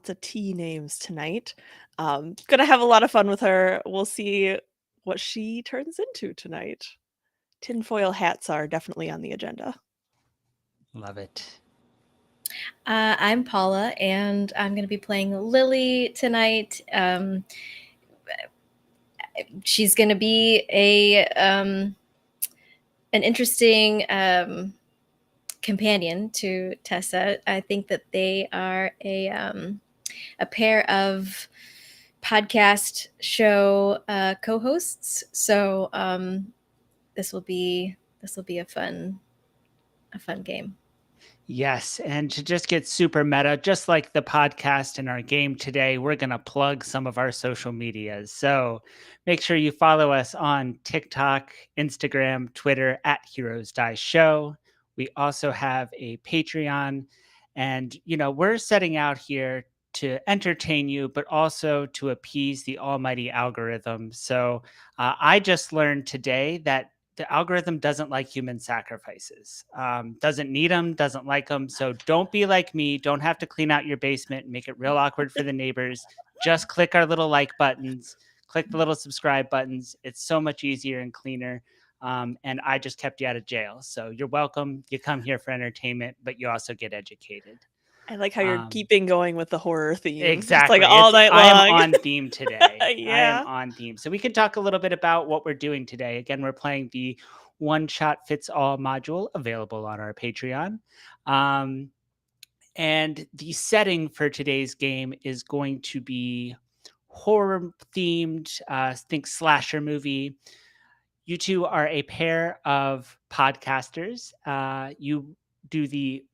lots of T names tonight. Gonna have a lot of fun with her. We'll see what she turns into tonight. Tinfoil hats are definitely on the agenda. Love it. I'm Paula, and I'm going to be playing Lily tonight. She's going to be an interesting companion to Tessa. I think that they are a pair of podcast show co-hosts. So this will be a fun game. Yes, and to just get super meta, just like the podcast and our game today, we're going to plug some of our social medias. So make sure you follow us on TikTok, Instagram, Twitter at Heroes Die Show. We also have a Patreon, and we're setting out here to entertain you, but also to appease the almighty algorithm. So I just learned today that the algorithm doesn't like human sacrifices, doesn't need them, doesn't like them. So don't be like me. Don't have to clean out your basement and make it real awkward for the neighbors. Just click our little like buttons, click the little subscribe buttons. It's so much easier and cleaner. And I just kept you out of jail. So you're welcome. You come here for entertainment, but you also get educated. I like how you're keeping going with the horror theme. Exactly. Just like all night long. I am on theme today. Yeah. I am on theme. So we can talk a little bit about what we're doing today. Again, we're playing the One Shot Fits All module available on our Patreon. And the setting for today's game is going to be horror themed, think slasher movie. You two are a pair of podcasters. You do the,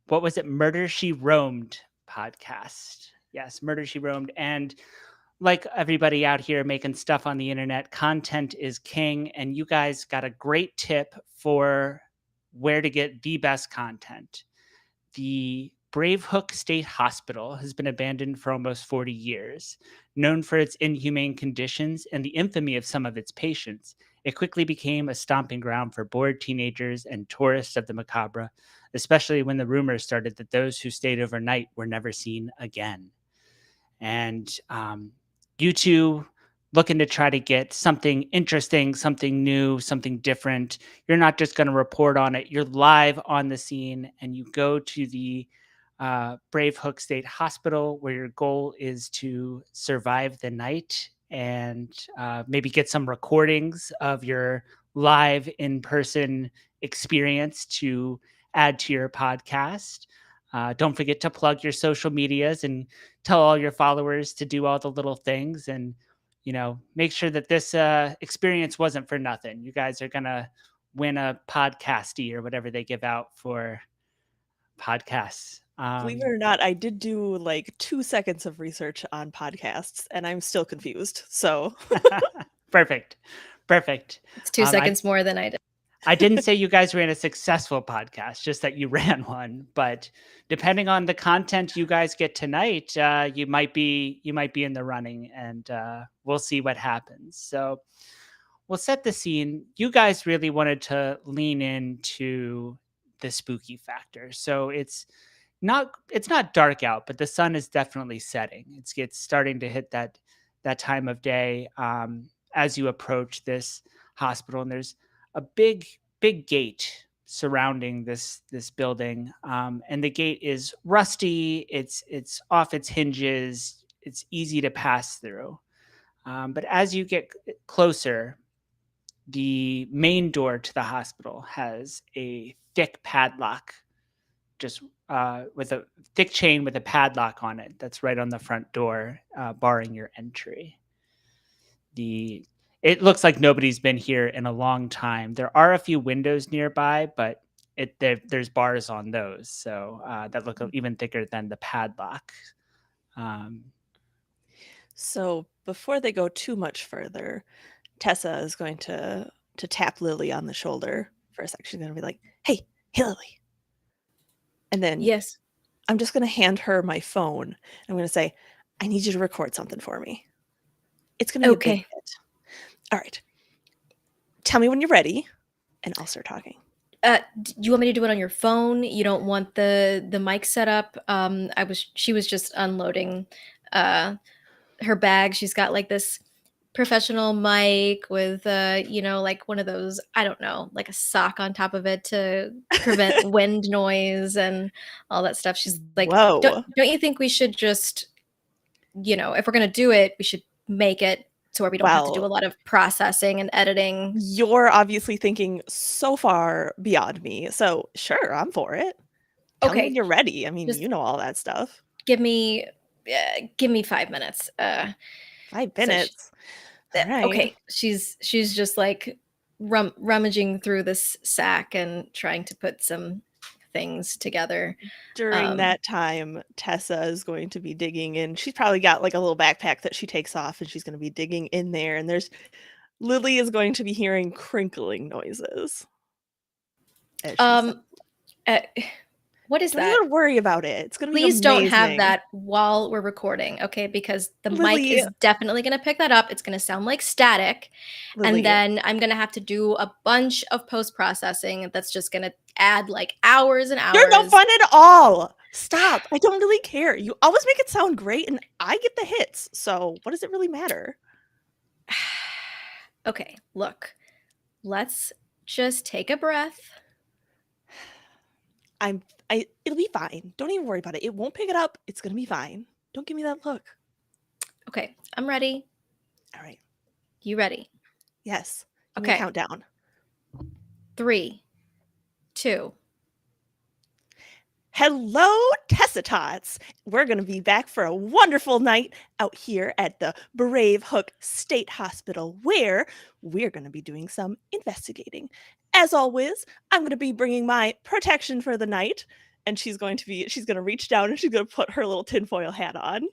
what was it? Murder, She Roamed podcast. Yes, Murder, She Roamed. And like everybody out here making stuff on the internet, content is king. And you guys got a great tip for where to get the best content. The Brave Hook State Hospital has been abandoned for almost 40 years. Known for its inhumane conditions and the infamy of some of its patients, it quickly became a stomping ground for bored teenagers and tourists of the macabre, especially when the rumors started that those who stayed overnight were never seen again. And you two looking to try to get something interesting, something new, something different. You're not just going to report on it. You're live on the scene, and you go to the Brave Hook State Hospital, where your goal is to survive the night and maybe get some recordings of your live in-person experience to add to your podcast. Don't forget to plug your social medias and tell all your followers to do all the little things, and make sure that this experience wasn't for nothing. You guys are gonna win a podcasty or whatever they give out for podcasts. Believe it or not, I did do like 2 seconds of research on podcasts, and I'm still confused. So Perfect. It's 2 seconds more than I did. I didn't say you guys ran a successful podcast, just that you ran one. But depending on the content you guys get tonight, you might be in the running, and we'll see what happens. So we'll set the scene. You guys really wanted to lean into the spooky factor. So it's not dark out, but the sun is definitely setting. It's starting to hit that time of day as you approach this hospital, and there's a big gate surrounding this building, and the gate is rusty. It's off its hinges. It's easy to pass through, but as you get closer, the main door to the hospital has a thick padlock, just with a thick chain with a padlock on it. That's right on the front door, barring your entry. It looks like nobody's been here in a long time. There are a few windows nearby, but there's bars on those, so that look even thicker than the padlock. So before they go too much further, Tessa is going to tap Lily on the shoulder for a second. She's going to be like, hey, Lily. And then yes, I'm just going to hand her my phone. I'm going to say, I need you to record something for me. It's going to be a big hit. All right. Tell me when you're ready, and I'll start talking. Do you want me to do it on your phone? You don't want the mic set up? She was just unloading her bag. She's got like this professional mic with like one of those, I don't know, like a sock on top of it to prevent wind noise and all that stuff. She's like, Whoa. don't you think we should just, if we're gonna do it, we should make it so where we don't have to do a Well, lot of processing and editing. you're obviously thinking so far beyond me. So sure, I'm for it. Tell me when Okay, you're ready. I mean, just you know all that stuff. give me 5 minutes. 5 So minutes. All right. okay, she's just like rummaging through this sack and trying to put some things together. During that time, Tessa is going to be digging in. She's probably got like a little backpack that she takes off, and she's going to be digging in there. And Lily is going to be hearing crinkling noises. As she what is Don't that? even worry about it. It's going to be Please amazing. don't have that while we're recording, okay? Because the mic Lily. is definitely going to pick that up. It's going to sound like static. Lily. And then I'm going to have to do a bunch of post-processing that's just going to add like hours and hours. You're no fun at all. Stop. I don't really care. You always make it sound great, and I get the hits. So what does it really matter? Okay, look. Let's just take a breath. It'll be fine. Don't even worry about it. It won't pick it up. It's gonna be fine. Don't give me that look. Okay, I'm ready. All right. You ready? Yes. Okay. Countdown. 3, 2. Hello, Tessa Tots. We're gonna be back for a wonderful night out here at the Brave Hook State Hospital, where we're gonna be doing some investigating. As always, I'm going to be bringing my protection for the night, and she's going to reach down and she's going to put her little tinfoil hat on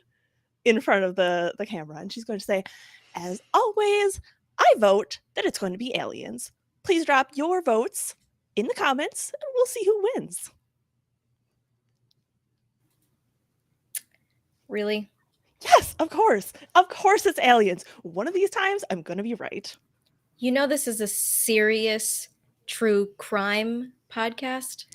in front of the camera, and she's going to say, as always, I vote that it's going to be aliens. Please drop your votes in the comments, and we'll see who wins. Really? Yes, of course. Of course it's aliens. One of these times, I'm going to be right. You know this is a serious true crime podcast?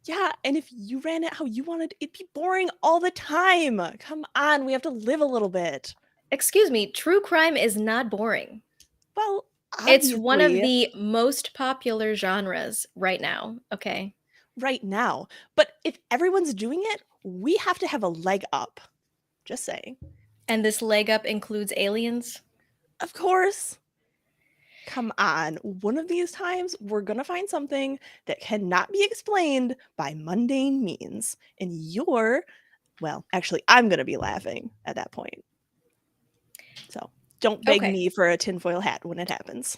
Yeah, and if you ran it how you wanted, it'd be boring all the time. Come on, we have to live a little bit. Excuse me, true crime is not boring. Well, obviously, it's one of the most popular genres right now, okay? Right now. But if everyone's doing it, we have to have a leg up. Just saying. And this leg up includes aliens? Of course. Come on, one of these times we're going to find something that cannot be explained by mundane means. And actually, I'm going to be laughing at that point. So don't beg me for a tinfoil hat when it happens,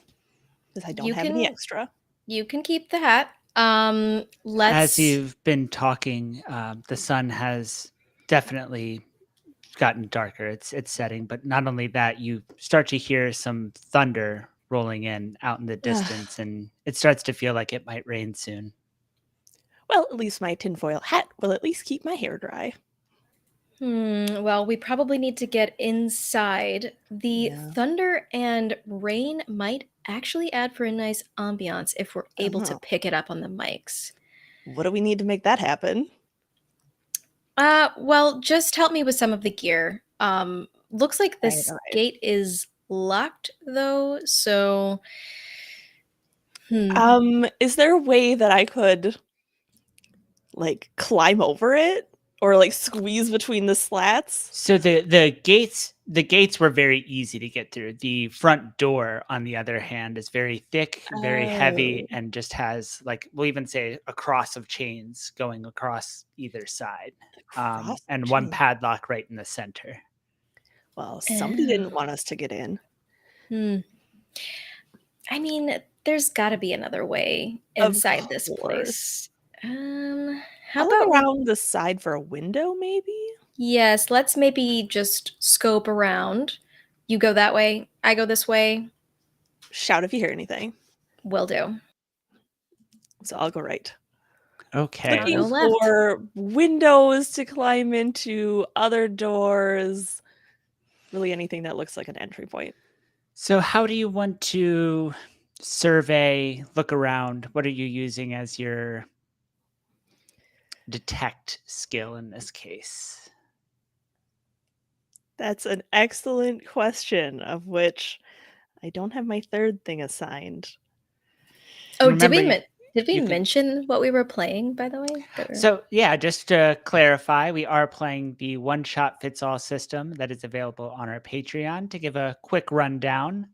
because I don't have any extra. You can keep the hat. As you've been talking, the sun has definitely gotten darker. It's setting, but not only that, you start to hear some thunder rolling in out in the distance, and it starts to feel like it might rain soon. Well, at least my tinfoil hat will at least keep my hair dry. Well, we probably need to get inside. The thunder and rain might actually add for a nice ambiance if we're able to pick it up on the mics. What do we need to make that happen? Well, just help me with some of the gear. Looks like this gate is locked though, so is there a way that I could like climb over it or like squeeze between the slats? So the gates were very easy to get through. The front door, on the other hand, is very thick, very heavy, and just has, like, we'll even say, a cross of chains going across either side, and one padlock right in the center. Well, somebody didn't want us to get in. I mean, there's got to be another way inside this place. How about around the side for a window, maybe? Yes, let's maybe just scope around. You go that way, I go this way. Shout if you hear anything. Will do. So I'll go right. Okay. Looking for windows to climb into, other doors, really anything that looks like an entry point. So how do you want to survey, look around. What are you using as your detect skill in this case? That's an excellent question, of which I don't have my third thing assigned. Oh, Remember, did we you can. mention what we were playing, by the way? So, yeah, just to clarify, we are playing the one shot fits all system that is available on our Patreon. To give a quick rundown,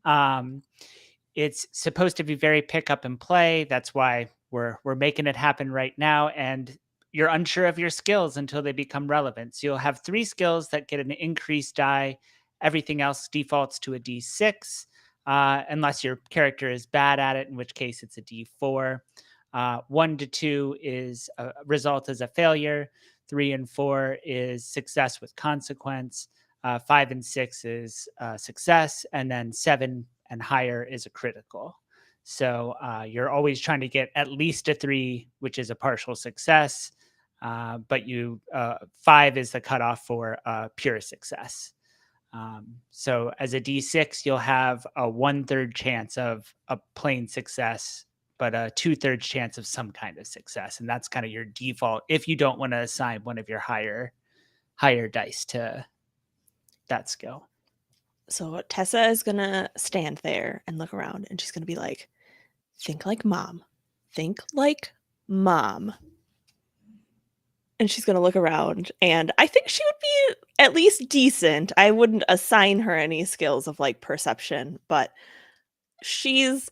it's supposed to be very pick up and play. That's why we're making it happen right now. And you're unsure of your skills until they become relevant. So you'll have 3 skills that get an increased die. Everything else defaults to a D6, unless your character is bad at it, in which case it's a D4. 1 to 2 is a result as a failure. 3 and 4 is success with consequence. 5 and 6 is success, and then 7 and higher is a critical. So you're always trying to get at least a 3, which is a partial success. But 5 is the cutoff for pure success. So as a D6, you'll have a 1/3 chance of a plain success, but a 2/3 chance of some kind of success. And that's kind of your default if you don't want to assign one of your higher dice to that skill. So Tessa is going to stand there and look around, and she's going to be like, think like mom. Think like mom. And she's going to look around, and I think she would be at least decent. I wouldn't assign her any skills of like perception, but she's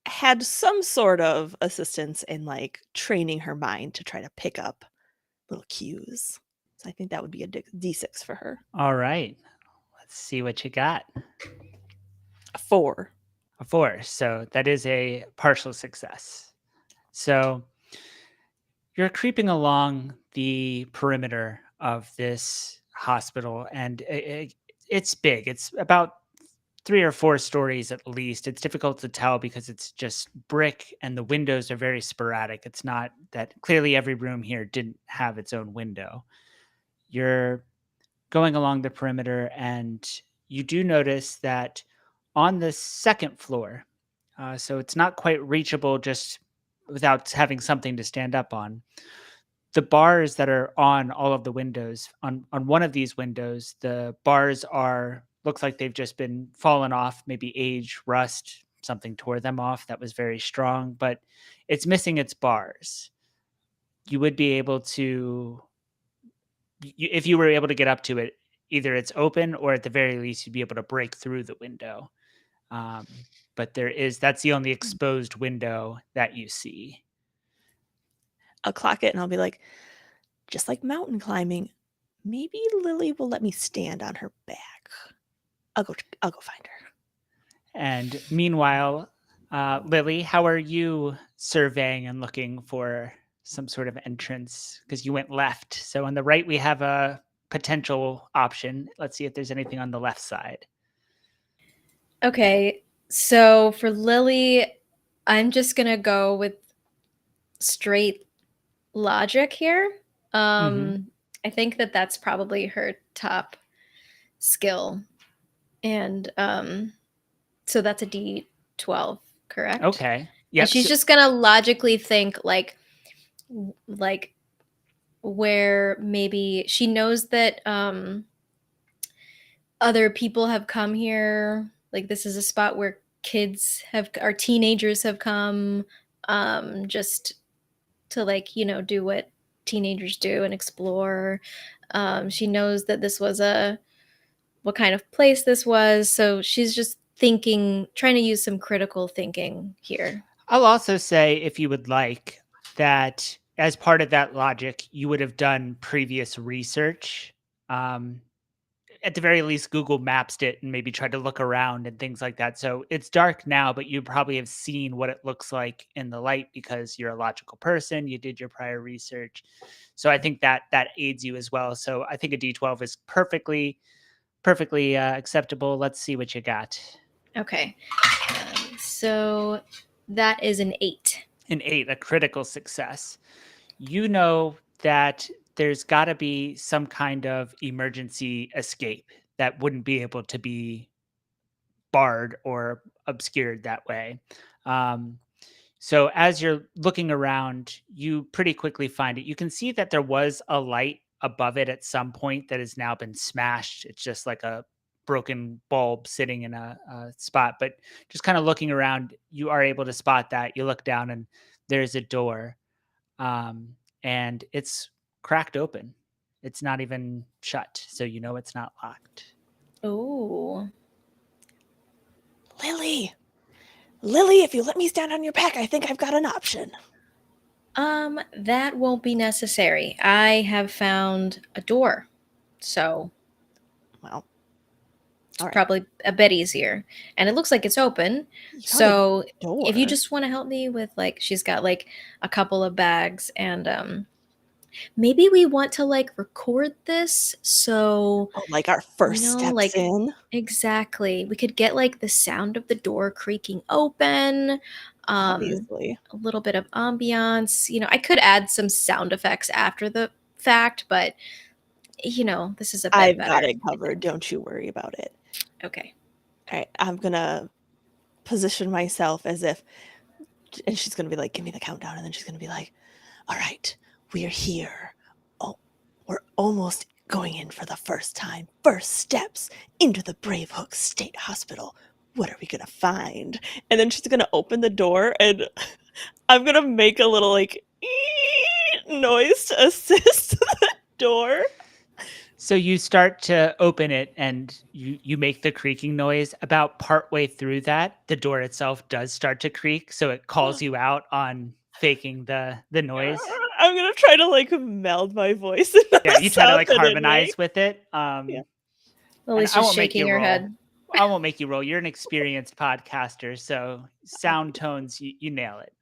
had some sort of assistance in like training her mind to try to pick up little cues. So I think that would be a D6 for her. All right. Let's see what you got. A 4. A 4. So that is a partial success. So you're creeping along the perimeter of this hospital, and it's big. It's about 3 or 4 stories at least. It's difficult to tell because it's just brick and the windows are very sporadic. It's not that clearly every room here didn't have its own window. You're going along the perimeter, and you do notice that on the second floor, so it's not quite reachable just without having something to stand up on. The bars that are on all of the windows, on one of these windows, the bars are looks like they've just been fallen off, maybe age, rust, something tore them off that was very strong, but it's missing its bars. You would be able to, if you were able to get up to it, either it's open or at the very least you'd be able to break through the window. But that's the only exposed window that you see. I'll clock it and I'll be like, just like mountain climbing, maybe Lily will let me stand on her back. I'll go find her. And meanwhile, Lily, how are you surveying and looking for some sort of entrance? Because you went left. So on the right, we have a potential option. Let's see if there's anything on the left side. Okay, so for Lily, I'm just gonna go with straight logic here. I think that's probably her top skill, and so that's a D12, correct? Okay. Yeah, Yep. she's just gonna logically think like where maybe she knows that other people have come here. Like this is a spot where teenagers have come, just to do what teenagers do and explore. She knows that this was what kind of place this was. So she's just trying to use some critical thinking here. I'll also say, if you would like, that as part of that logic, you would have done previous research. At the very least, Google Maps it and maybe tried to look around and things like that. So it's dark now, but you probably have seen what it looks like in the light because you're a logical person. You did your prior research. So I think that aids you as well. So I think a D12 is perfectly acceptable. Let's see what you got. Okay. So that is an 8. An 8, a critical success. You know that there's got to be some kind of emergency escape that wouldn't be able to be barred or obscured that way. Um, so as you're looking around, you pretty quickly find it. You can see that there was a light above it at some point that has now been smashed. It's just like a broken bulb sitting in a spot. But just kind of looking around, you are able to spot that. You look down and there's a door, and it's cracked open. It's not even shut, so you know it's not locked. Oh. Lily, Lily, if you let me stand on your back, I think I've got an option. That won't be necessary. I have found a door. So Well, it's all right. probably a bit easier. And it looks like it's open. You found a So door. if you just want to help me with like she's got like a couple of bags and maybe we want to like record this so Oh, like our first steps like in. exactly. We could get like the sound of the door creaking open. Obviously. A little bit of ambiance. I could add some sound effects after the fact, but this is a bit I've got better. it covered. Don't you worry about it. Okay. All right. I'm going to position myself as if, and she's going to be like, give me the countdown. And then she's going to be like, all right, we're here. Oh, we're almost going in for the first time. First steps into the Brave Hook State Hospital. What are we going to find? And then she's going to open the door and I'm going to make a little like noise to assist the door. So you start to open it and you make the creaking noise. About partway through that, the door itself does start to creak, so it calls you out on faking the noise. I'm going to try to like meld my voice into Yeah, the you try to sound like that it harmonize makes. with it. Yeah. And Lily's I just won't make shaking you her roll. head. I won't make you roll. You're an experienced podcaster, so sound tones, you nail it.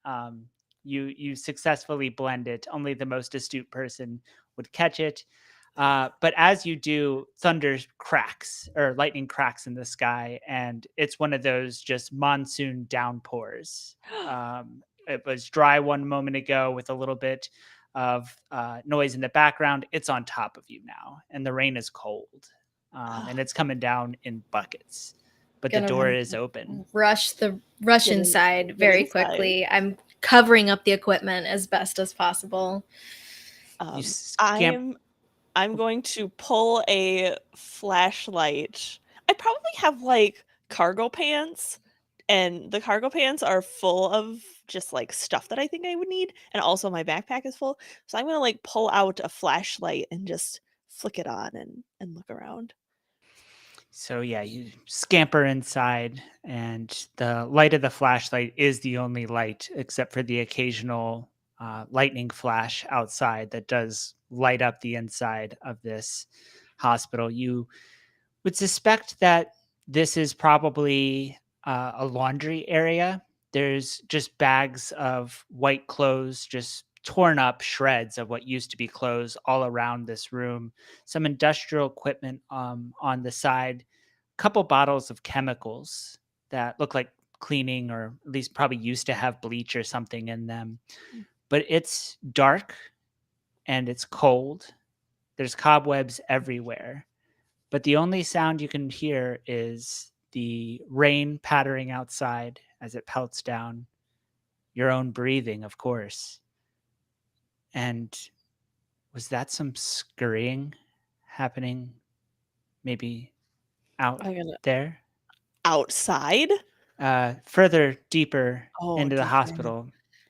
You successfully blend it. Only the most astute person would catch it. But as you do, thunder cracks or lightning cracks in the sky, and it's one of those just monsoon downpours. It was dry one moment ago with a little bit of noise in the background. It's on top of you now, and the rain is cold, and it's coming down in buckets. But the Gonna door is open. rush Get in- inside get very inside. quickly. I'm covering up the equipment as best as possible. You scamp. I'm going to pull a flashlight. I probably have like cargo pants, and the cargo pants are full of just like stuff that I think I would need, and also my backpack is full. So I'm gonna like pull out a flashlight and just flick it on and look around. So yeah, you scamper inside, and the light of the flashlight is the only light, except for the occasional lightning flash outside that does light up the inside of this hospital. You would suspect that this is probably a laundry area. There's just bags of white clothes, just torn up shreds of what used to be clothes all around this room. Some industrial equipment on the side, couple bottles of chemicals that look like cleaning or at least probably used to have bleach or something in them. But it's dark and it's cold. There's cobwebs everywhere. But the only sound you can hear is the rain pattering outside as it pelts down, your own breathing, of course. And was that some scurrying happening maybe out I'm gonna there? outside. Further deeper Oh, into the deeper in the- hospital.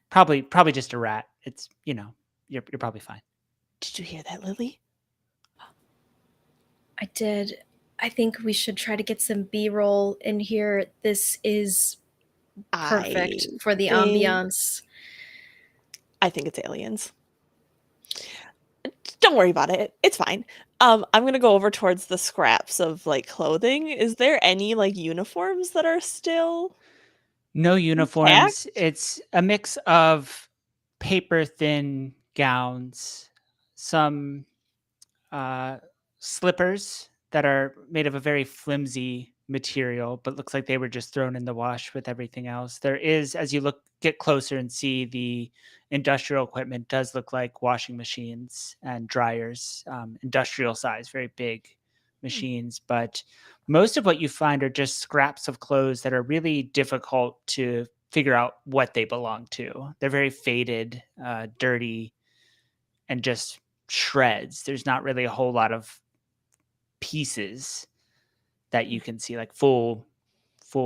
Probably just a rat. It's, you're probably fine. Did you hear that, Lily? I did. I think we should try to get some B-roll in here. This is perfect for the ambiance. I think it's aliens. Don't worry about it. It's fine. I'm gonna go over towards the scraps of like clothing. Is there any like uniforms that are still No uniforms. intact? It's a mix of paper thin gowns, some uh, slippers that are made of a very flimsy material, but looks like they were just thrown in the wash with everything else. There is, as you get closer and see the industrial equipment, does look like washing machines and dryers, industrial size, very big machines, but most of what you find are just scraps of clothes that are really difficult to figure out what they belong to. They're very faded, dirty, and just shreds. There's not really a whole lot of pieces that you can see, like full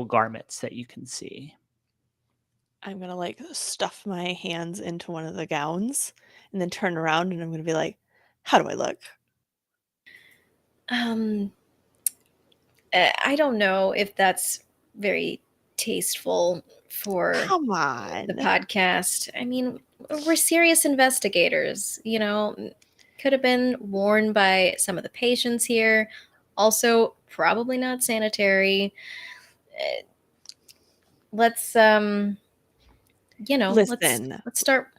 garments that you can see. I'm gonna like stuff my hands into one of the gowns and then turn around and I'm gonna be like, how do I look? I don't know if that's very tasteful for Come the on. podcast. I mean, we're serious investigators, you know. Could have been worn by some of the patients here. Also, probably not sanitary. Let's Listen, let's start.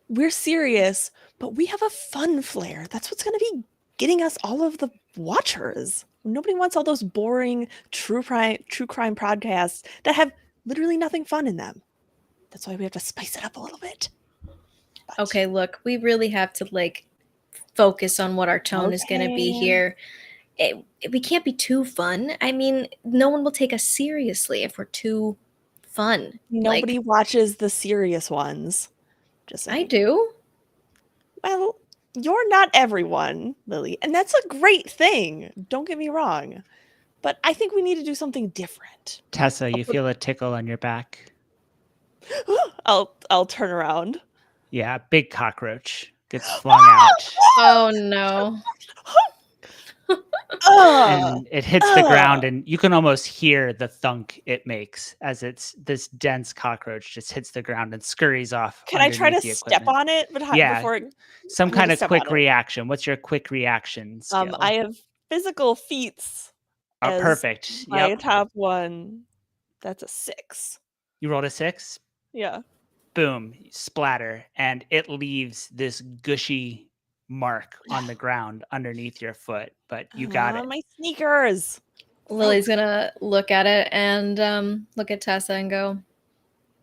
we're serious, but we have a fun flair. That's what's gonna be getting us all of the watchers. Nobody wants all those boring true crime podcasts that have literally nothing fun in them. That's why we have to spice it up a little bit. But Okay, look, we really have to like focus on what our tone is going to be okay. here. We can't be too fun. I mean, no one will take us seriously if we're too fun. Nobody Like, watches the serious ones. Just I saying. do. Well, you're not everyone, Lily, and that's a great thing. Don't get me wrong. But I think we need to do something different. Tessa, you feel a tickle on your back. I'll turn around. Yeah, big cockroach gets flung out. Oh no. And it hits the ground, and you can almost hear the thunk it makes as this dense cockroach just hits the ground and scurries off. Can I try to underneath the step equipment. on it? But Yeah, before it, some I'm gonna kind of step quick on it. reaction. What's your quick reaction skill? I have physical feats Oh, as perfect. my Yep. top one. That's a 6. You rolled a 6. Yeah. Boom, splatter, and it leaves this gushy mark on the ground underneath your foot. But you got it. My sneakers. Lily's gonna look at it and look at Tessa and go,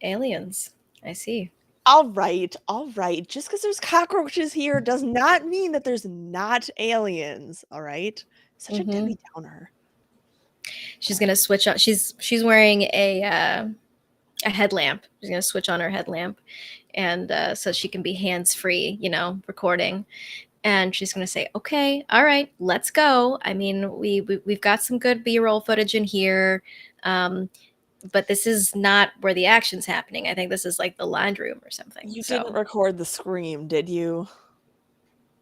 aliens. I see. All right, all right. Just because there's cockroaches here does not mean that there's not aliens. All right. Such a Debbie Downer. She's gonna switch on. She's wearing a headlamp. She's gonna switch on her headlamp, and so she can be hands free, you know, recording. And she's gonna say, "Okay, all right, let's go." I mean, we've got some good B-roll footage in here, but this is not where the action's happening. I think this is like the laundry room or something. You So didn't record the scream, did you?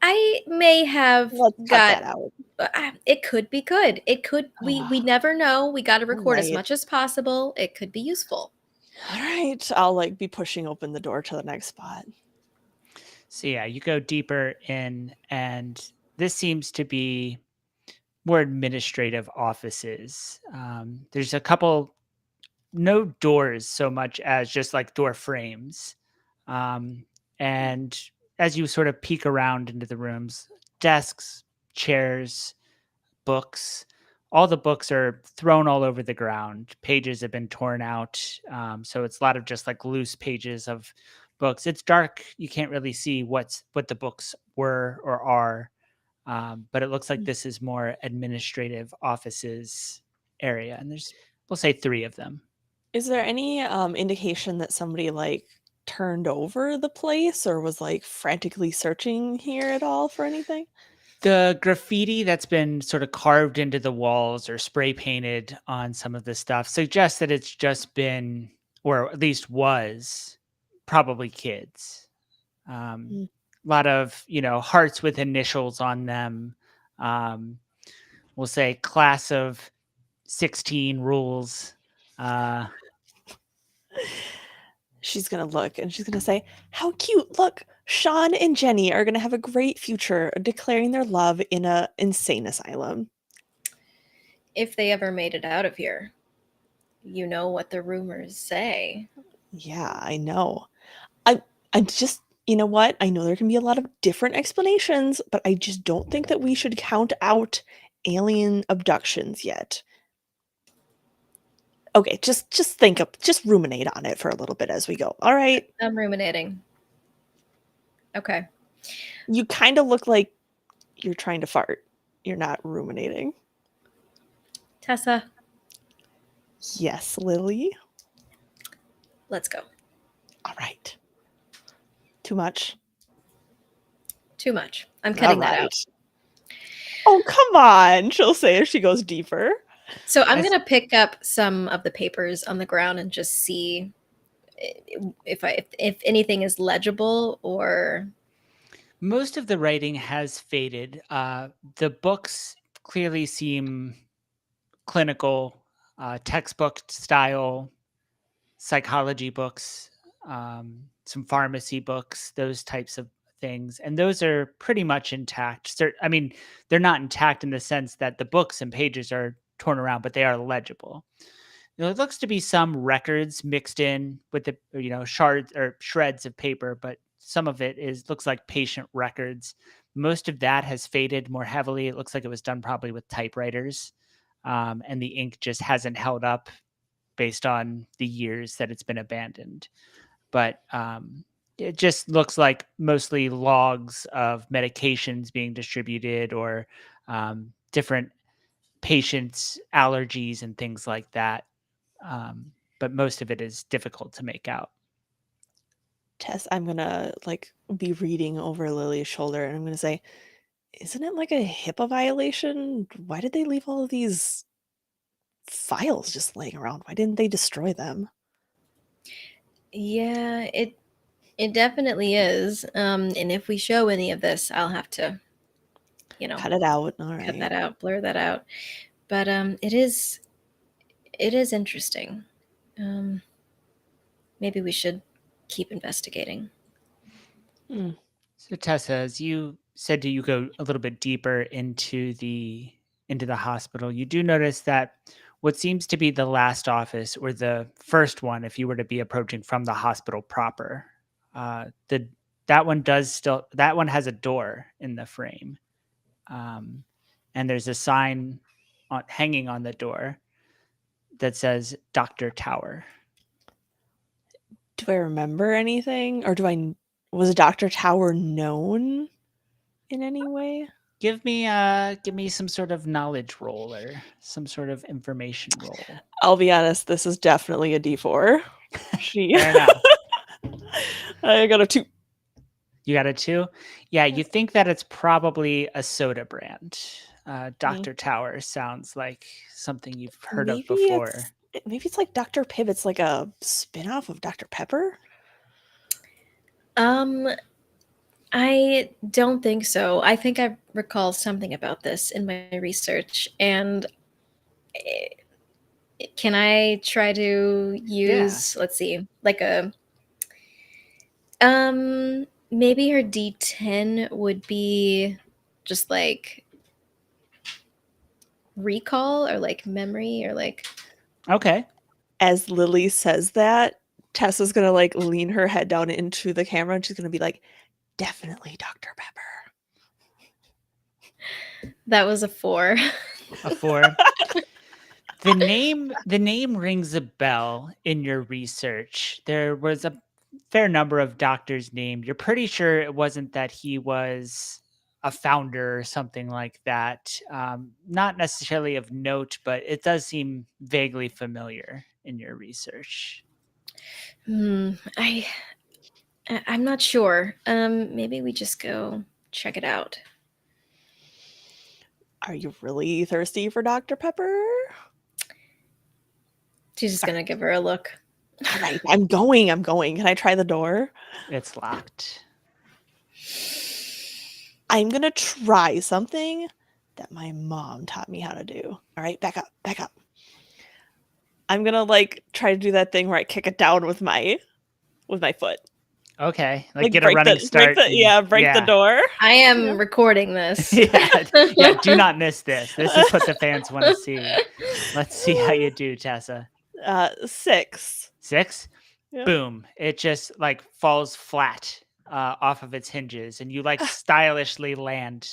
I may have Let's cut got. that out. It could be good. It could. We never know. We got to record as right. much as possible. It could be useful. All right. I'll like be pushing open the door to the next spot. So yeah, you go deeper in, and this seems to be more administrative offices. There's a couple, no doors so much as just like door frames. And as you sort of peek around into the rooms, desks, chairs, books, all the books are thrown all over the ground. Pages have been torn out. So it's a lot of just like loose pages of books. It's dark. You can't really see what the books were or are. But it looks like this is more administrative offices area. And there's, we'll say 3 of them. Is there any indication that somebody like turned over the place or was like frantically searching here at all for anything? The graffiti that's been sort of carved into the walls or spray painted on some of the stuff suggests that it's just been, or at least was, probably kids. A lot of, hearts with initials on them. We'll say class of 16 rules. She's gonna look and she's gonna say, how cute. Look, Sean and Jenny are gonna have a great future declaring their love in a insane asylum. If they ever made it out of here, you know what the rumors say. Yeah, I know. I'm just, you know what? I know there can be a lot of different explanations, but I just don't think that we should count out alien abductions yet. Okay, just ruminate on it for a little bit as we go. All right. I'm ruminating. Okay. You kind of look like you're trying to fart. You're not ruminating. Tessa, Yes, Lily. let's go. All right. Too much? Too much. I'm All cutting that out. right. Oh, come on, she'll say as she goes deeper. So I'm As- gonna pick up some of the papers on the ground and just see if anything is legible or Most of the writing has faded. The books clearly seem clinical, textbook style, psychology books, some pharmacy books, those types of things. And those are pretty much intact. I mean, they're not intact in the sense that the books and pages are torn around, but they are legible. It looks to be some records mixed in with the shards or shreds of paper, but some of it looks like patient records. Most of that has faded more heavily. It looks like it was done probably with typewriters, and the ink just hasn't held up based on the years that it's been abandoned. But it just looks like mostly logs of medications being distributed or different patients' allergies and things like that. But most of it is difficult to make out. Tess, I'm gonna like be reading over Lily's shoulder and I'm gonna say, isn't it like a HIPAA violation? Why did they leave all of these files just laying around? Why didn't they destroy them? yeah, it definitely is. And if we show any of this, I'll have to, Cut it out. All cut right. that out, blur that out. But it is interesting. Um, maybe we should keep investigating. Hmm. So Tessa, as you said, you go a little bit deeper into the hospital. You do notice that what seems to be the last office, or the first one, if you were to be approaching from the hospital proper, the that one has a door in the frame, and there's a sign hanging on the door that says Dr. Tower. Do I remember anything? Or was Dr. Tower known in any way? Give me some sort of knowledge roll or some sort of information roll. I'll be honest, this is definitely a D4. She Fair enough. I got a 2. You got a 2? Yeah, you think that it's probably a soda brand. Dr. Tower sounds like something you've heard of Maybe before. it's like Dr. Pibb. It's like a spin-off of Dr. Pepper. Um, I don't think so. I think I recall something about this in my research, and eh, can I try to use, let's see, like a maybe her D10 would be just like recall or like memory or like Okay. As Lily says that, Tessa's gonna like lean her head down into the camera and she's gonna be like, definitely Dr. Pepper. that was a 4. A 4. The name rings a bell in your research. There was a fair number of doctors named. You're pretty sure it wasn't that he was a founder or something like that. Not necessarily of note, but it does seem vaguely familiar in your research. I I'm not sure. Maybe we just go check it out. Are you really thirsty for Dr. Pepper? She's just gonna give her a look. All right, I'm going. Can I try the door? It's locked. I'm gonna try something that my mom taught me how to do. All right, back up. I'm gonna like try to do that thing where I kick it down with my foot. Okay, Like get a running start. Break the door. I am recording this. yeah. Do not miss this. This is what the fans want to see. Let's see how you do, Tessa. 6. 6. Yeah. Boom! It just like falls flat off of its hinges, and you like stylishly land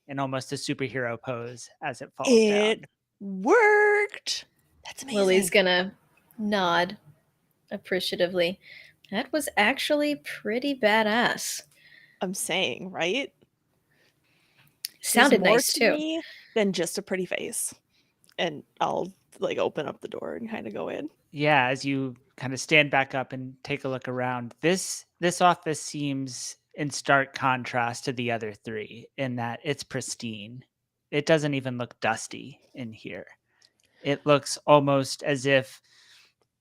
in almost a superhero pose as it falls It down. worked. That's amazing. Lily's gonna nod appreciatively. That was actually pretty badass. I'm saying, right? There's Sounded more nice to too. me than just a pretty face. And I'll like open up the door and kind of go in. Yeah, as you kind of stand back up and take a look around, this office seems in stark contrast to the other three in that it's pristine. It doesn't even look dusty in here. It looks almost as if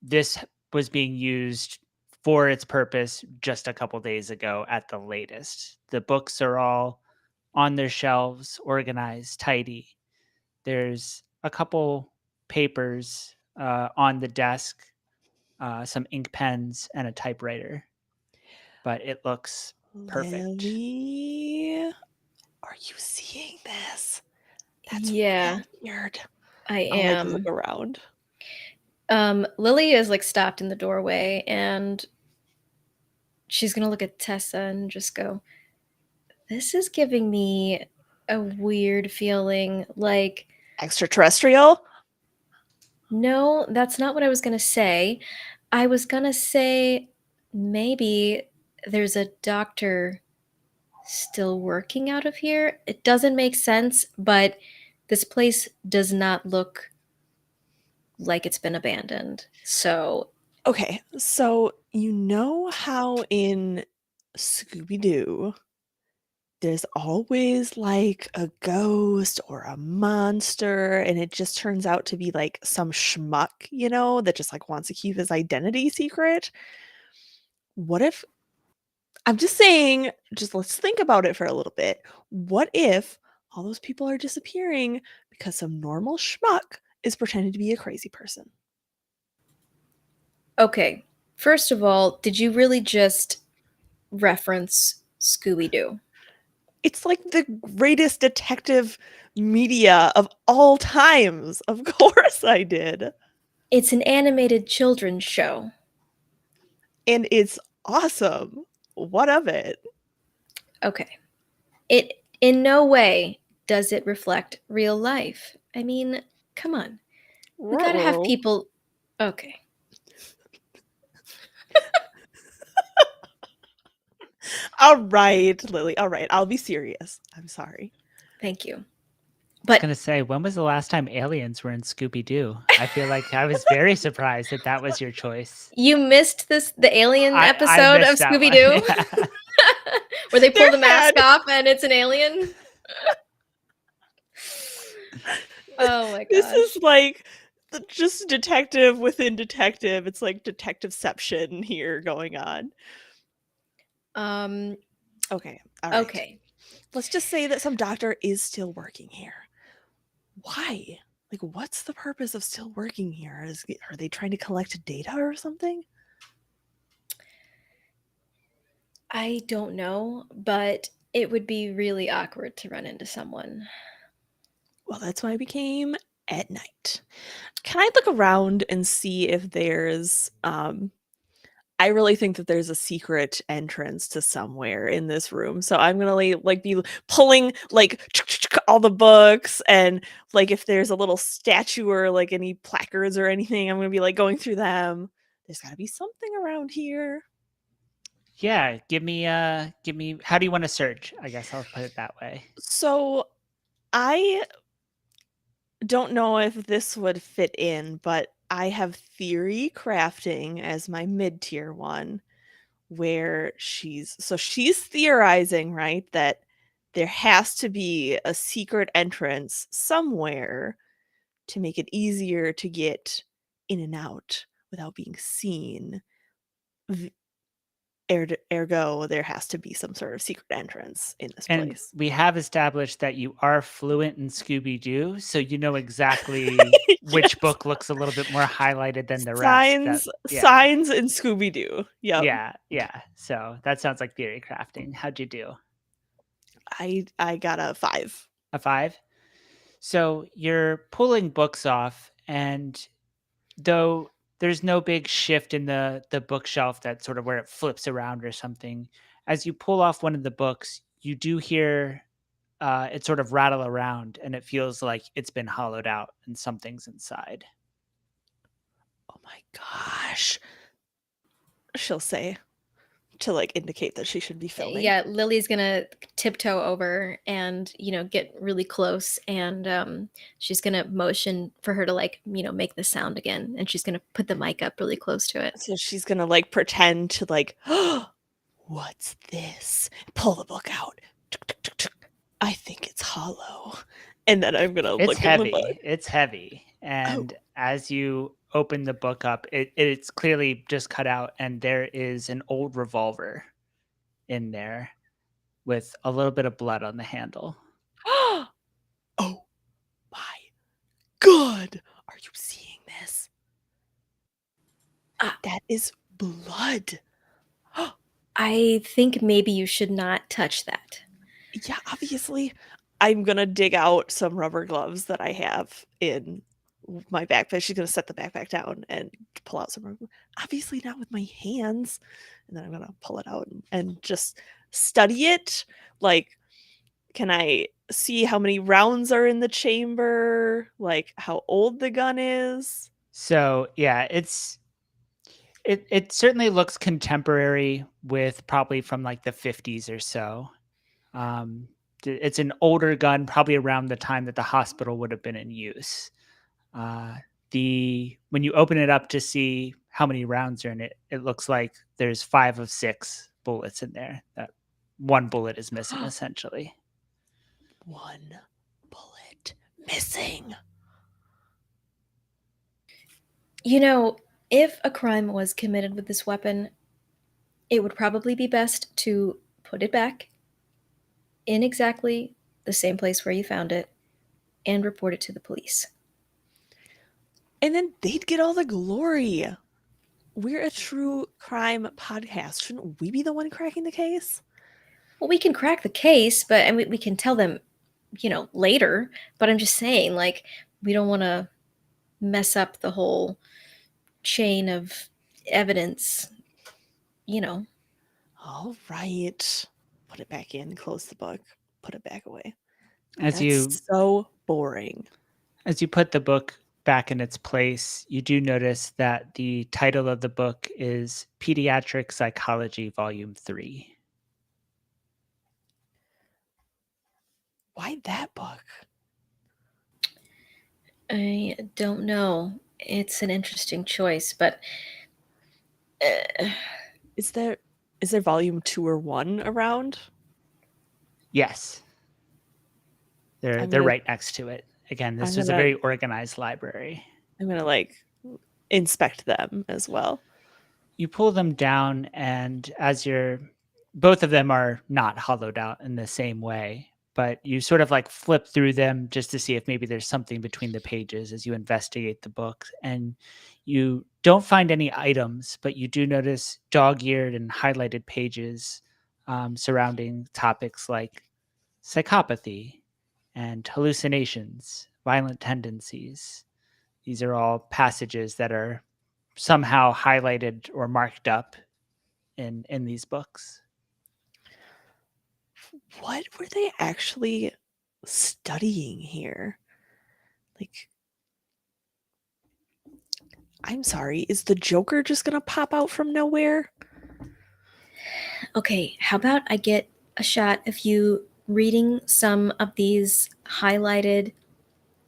this was being used for its purpose just a couple days ago at the latest. The books are all on their shelves, organized, tidy. There's a couple papers on the desk, some ink pens, and a typewriter, but it looks perfect. Lily, are you seeing this? That's Yeah, real weird. I I'll like look am. around. Lily is like stopped in the doorway and she's gonna look at Tessa and just go, "This is giving me a weird feeling. Like, Extraterrestrial? no, that's not what I was gonna say. I was gonna say maybe there's a doctor still working out of here. It doesn't make sense, but this place does not look like it's been abandoned. So, Okay, so you know how in Scooby Doo, there's always like a ghost or a monster, and it just turns out to be like some schmuck, that just like wants to keep his identity secret. What if, I'm just saying, just let's think about it for a little bit. What if all those people are disappearing because some normal schmuck is pretending to be a crazy person? okay. First of all, did you really just reference Scooby Doo? It's like the greatest detective media of all times. Of course I did. It's an animated children's show. And it's awesome. What of it? Okay. It in no way does it reflect real life. I mean, come on. We gotta have Ruh-roh. people. Okay. All right, Lily. All right. I'll be serious. I'm sorry. Thank you. I was But gonna say, when was the last time aliens were in Scooby Doo? I feel like I was very surprised that that was your choice. you missed the alien I episode of missed that Scooby one. Doo? Yeah. Where they pull There the mask had off and it's an alien? Oh my this gosh. is like just detective within detective. It's like detectiveception here going on. Um, Okay. All right. okay. Let's just say that some doctor is still working here. Why? Like, what's the purpose of still working here? Are they trying to collect data or something? I don't know, but it would be really awkward to run into someone. Well, that's why we came at night. Can I look around and see if there's I really think that there's a secret entrance to somewhere in this room. So I'm gonna like be pulling like all the books, and like if there's a little statue or like any placards or anything, I'm gonna be like going through them. There's gotta be something around here. Yeah, give me how do you want to search? I guess I'll put it that way. So I don't know if this would fit in, but I have theory crafting as my mid-tier one, where she's theorizing, right, that there has to be a secret entrance somewhere to make it easier to get in and out without being seen. Ergo, there has to be some sort of secret entrance in this And place. we have established that you are fluent in Scooby Doo, so you know exactly which Yes. book looks a little bit more highlighted than the rest. That Signs yeah. signs in Scooby-Doo. Yep. Yeah, yeah. So that sounds like theory crafting. How'd you do? I got a 5. A 5? So you're pulling books off, and though there's no big shift in the bookshelf that sort of where it flips around or something, as you pull off one of the books, you do hear it sort of rattle around, and it feels like it's been hollowed out and something's inside. Oh my gosh. She'll say, to like indicate that she should be filming. Yeah, Lily's gonna tiptoe over and get really close, and she's gonna motion for her to like make the sound again, and she's gonna put the mic up really close to it. So she's gonna like pretend to like, what's this? Pull the book out. Tuk, tuk, tuk, tuk. I think it's hollow. And then I'm gonna It's look in the book. heavy. It's heavy. And as you open the book up, it's clearly just cut out, and there is an old revolver in there with a little bit of blood on the handle. Oh my God. Are you seeing this? That is blood. I think maybe you should not touch that. Yeah, obviously. I'm gonna dig out some rubber gloves that I have in my backpack. She's gonna set the backpack down and pull out some rubber. Obviously not with my hands. And then I'm gonna pull it out and just study it. Like, can I see how many rounds are in the chamber? Like how old the gun is? So yeah, it certainly looks contemporary with probably from like the 50s or so. It's an older gun, probably around the time that the hospital would have been in use. When you open it up to see how many rounds are in it, it looks like there's 5 of 6 bullets in there. That one bullet is missing, essentially. One bullet missing. If a crime was committed with this weapon, it would probably be best to put it back in exactly the same place where you found it and report it to the police. And then they'd get all the glory. We're a true crime podcast. Shouldn't we be the one cracking the case? Well, we can crack the case, and we can tell them, later. But I'm just saying, like, we don't want to mess up the whole chain of evidence, All right. Put it back in, close the book, put it back away. That's so boring. As you put the book back in its place, you do notice that the title of the book is Pediatric Psychology Volume 3. Why that book? I don't know. It's an interesting choice, but Is there volume 2 or 1 around? Yes. They're right next to it. Again, this is a very organized library. I'm gonna like inspect them as well. You pull them down, and both of them are not hollowed out in the same way, but you sort of like flip through them just to see if maybe there's something between the pages as you investigate the book. And you don't find any items, but you do notice dog-eared and highlighted pages surrounding topics like psychopathy and hallucinations, violent tendencies. These are all passages that are somehow highlighted or marked up in these books. What were they actually studying here? Like, I'm sorry, is the Joker just gonna pop out from nowhere? Okay, how about I get a shot of you reading some of these highlighted,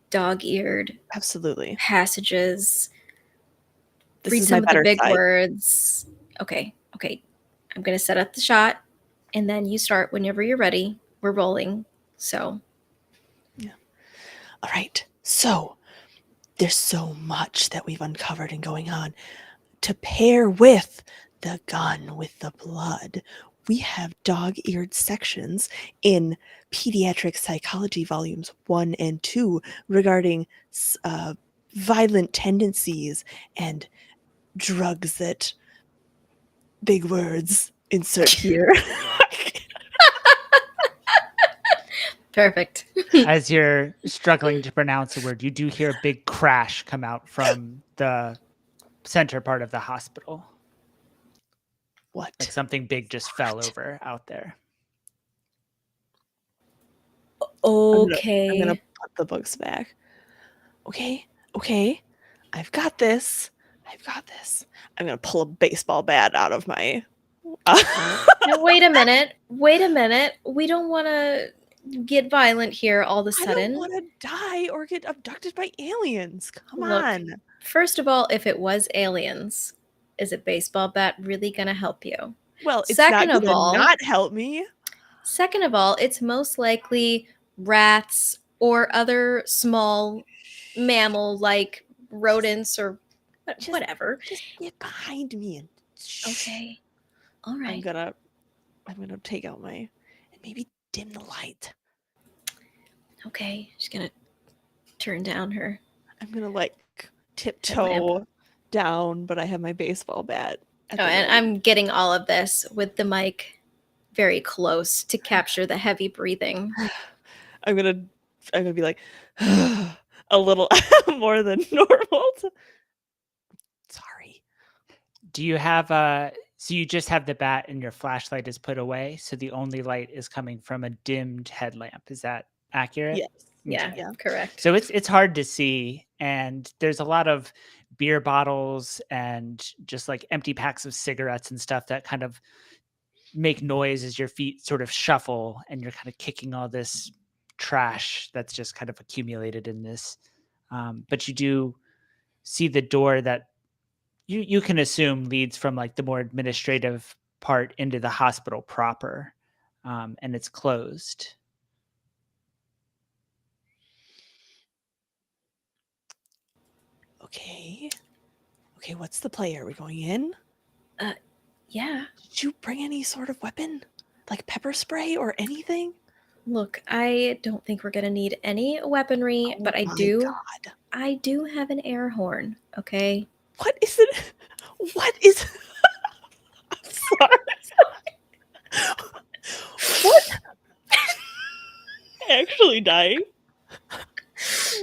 dog-eared Absolutely. passages. This Read is some my of the better big side. words. Okay. I'm going to set up the shot, and then you start whenever you're ready. We're rolling, so. Yeah. All right. So there's so much that we've uncovered and going on. To pair with the gun with the blood, we have dog-eared sections in Pediatric Psychology Volumes 1 and 2 regarding violent tendencies and drugs that big words insert here. Perfect. As you're struggling to pronounce a word, you do hear a big crash come out from the center part of the hospital. What? Like something big just fell over out there. Okay. I'm gonna put the books back. Okay. I've got this. I'm gonna pull a baseball bat out of my Now, wait a minute. Wait a minute. We don't want to get violent here all of a I don't sudden. want to die or get abducted by aliens. Come Look, on. first of all, if it was aliens, is a baseball bat really going to help you? Well, it's not Second of gonna all, not help me. it's most likely rats or other small mammal like rodents or whatever. Just get behind me and shh. Okay. All I'm right. gonna take out my and maybe dim the light. Okay. She's going to turn down her. I'm gonna like tiptoe down, but I have my baseball bat. Oh, and I'm getting all of this with the mic very close to capture the heavy breathing. I'm gonna be like a little more than normal. Sorry. Do you have so you just have the bat and your flashlight is put away, so the only light is coming from a dimmed headlamp. Is that accurate? Yes. Yeah, Yeah. correct. So it's hard to see, and there's a lot of beer bottles and just like empty packs of cigarettes and stuff that kind of make noise as your feet sort of shuffle, and you're kind of kicking all this trash that's just kind of accumulated in this. But you do see the door that you can assume leads from like the more administrative part into the hospital proper, and it's closed. Okay. Okay, what's the play? Are we going in? Yeah. Did you bring any sort of weapon? Like pepper spray or anything? Look, I don't think we're gonna need any weaponry, but Oh I my do. God. I do have an air horn. Okay. What is it? What is? I'm sorry. What? I'm actually dying.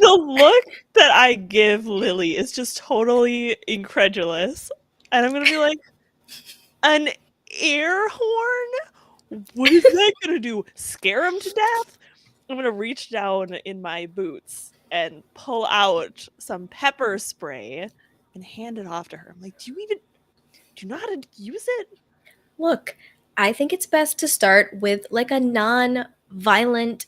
The look that I give Lily is just totally incredulous, and I'm gonna be like, an air horn? What is that gonna do? Scare him to death? I'm gonna reach down in my boots and pull out some pepper spray and hand it off to her. I'm like, do you know how to use it? Look, I think it's best to start with like a non-violent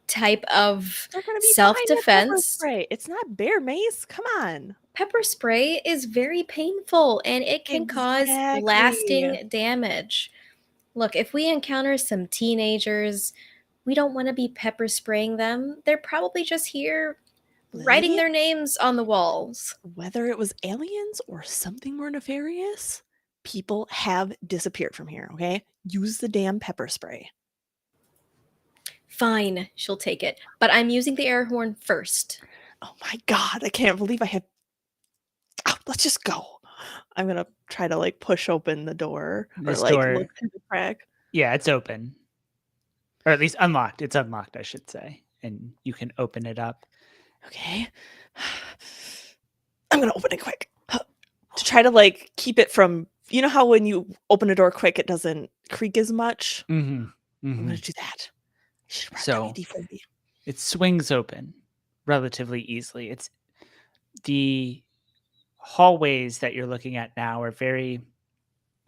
type of They're gonna be fine with pepper self-defense. spray. It's not bear mace. Come on. Pepper spray is very painful and it can cause Exactly. lasting damage. Look, if we encounter some teenagers, we don't want to be pepper spraying them. They're probably just here writing Lily, their names on the walls. whether it was aliens or something more nefarious, people have disappeared from here, okay? Use the damn pepper spray. Fine, she'll take it. But I'm using the air horn first. Oh my God, I can't believe I have. Oh, let's just go. I'm gonna try to like push open the door This or like door, look through the crack. yeah, it's open, or at least unlocked. It's unlocked, I should say, and you can open it up. Okay. I'm gonna open it quick to try to like keep it from. You know how when you open a door quick, it doesn't creak as much. Mm-hmm. I'm Mm-hmm. gonna do that. I should have So- brought WD-40. It swings open relatively easily. It's the hallways that you're looking at now are very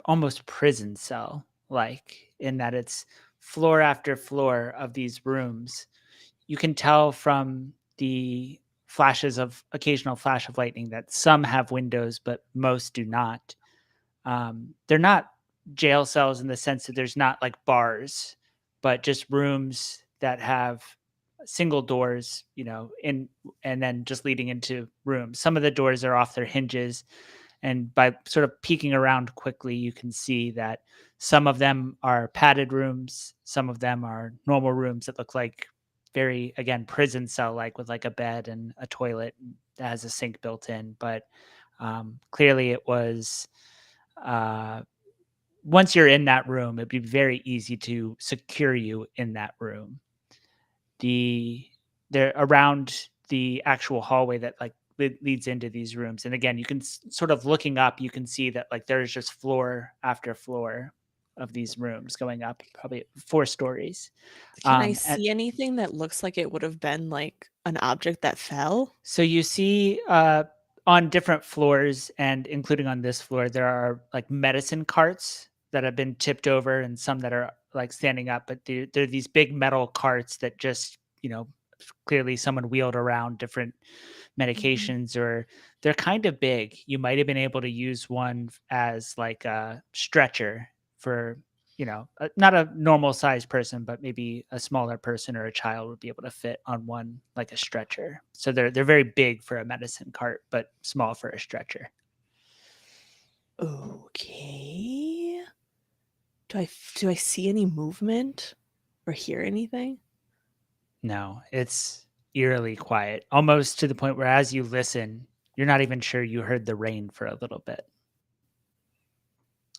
almost prison cell like, in that it's floor after floor of these rooms. You can tell from the occasional flash of lightning that some have windows, but most do not. They're not jail cells in the sense that there's not like bars, but just rooms that have single doors, and then just leading into rooms. Some of the doors are off their hinges, and by sort of peeking around quickly, you can see that some of them are padded rooms, some of them are normal rooms that look like very, again, prison cell like, with like a bed and a toilet that has a sink built in. But clearly it was once you're in that room, it'd be very easy to secure you in that room. They're around the actual hallway that like leads into these rooms, and again, you can sort of looking up, you can see that like there's just floor after floor of these rooms going up, probably 4 stories. Can I and see anything that looks like it would have been like an object that fell? so you see on different floors, and including on this floor, there are like medicine carts that have been tipped over and some that are like standing up, but they're these big metal carts that just, clearly someone wheeled around different Mhm. medications, or they're kind of big. You might have been able to use one as like a stretcher for, not a normal sized person, but maybe a smaller person or a child would be able to fit on one like a stretcher. So they're very big for a medicine cart, but small for a stretcher. Okay. Do I see any movement or hear anything? No, it's eerily quiet, almost to the point where as you listen, you're not even sure you heard the rain for a little bit.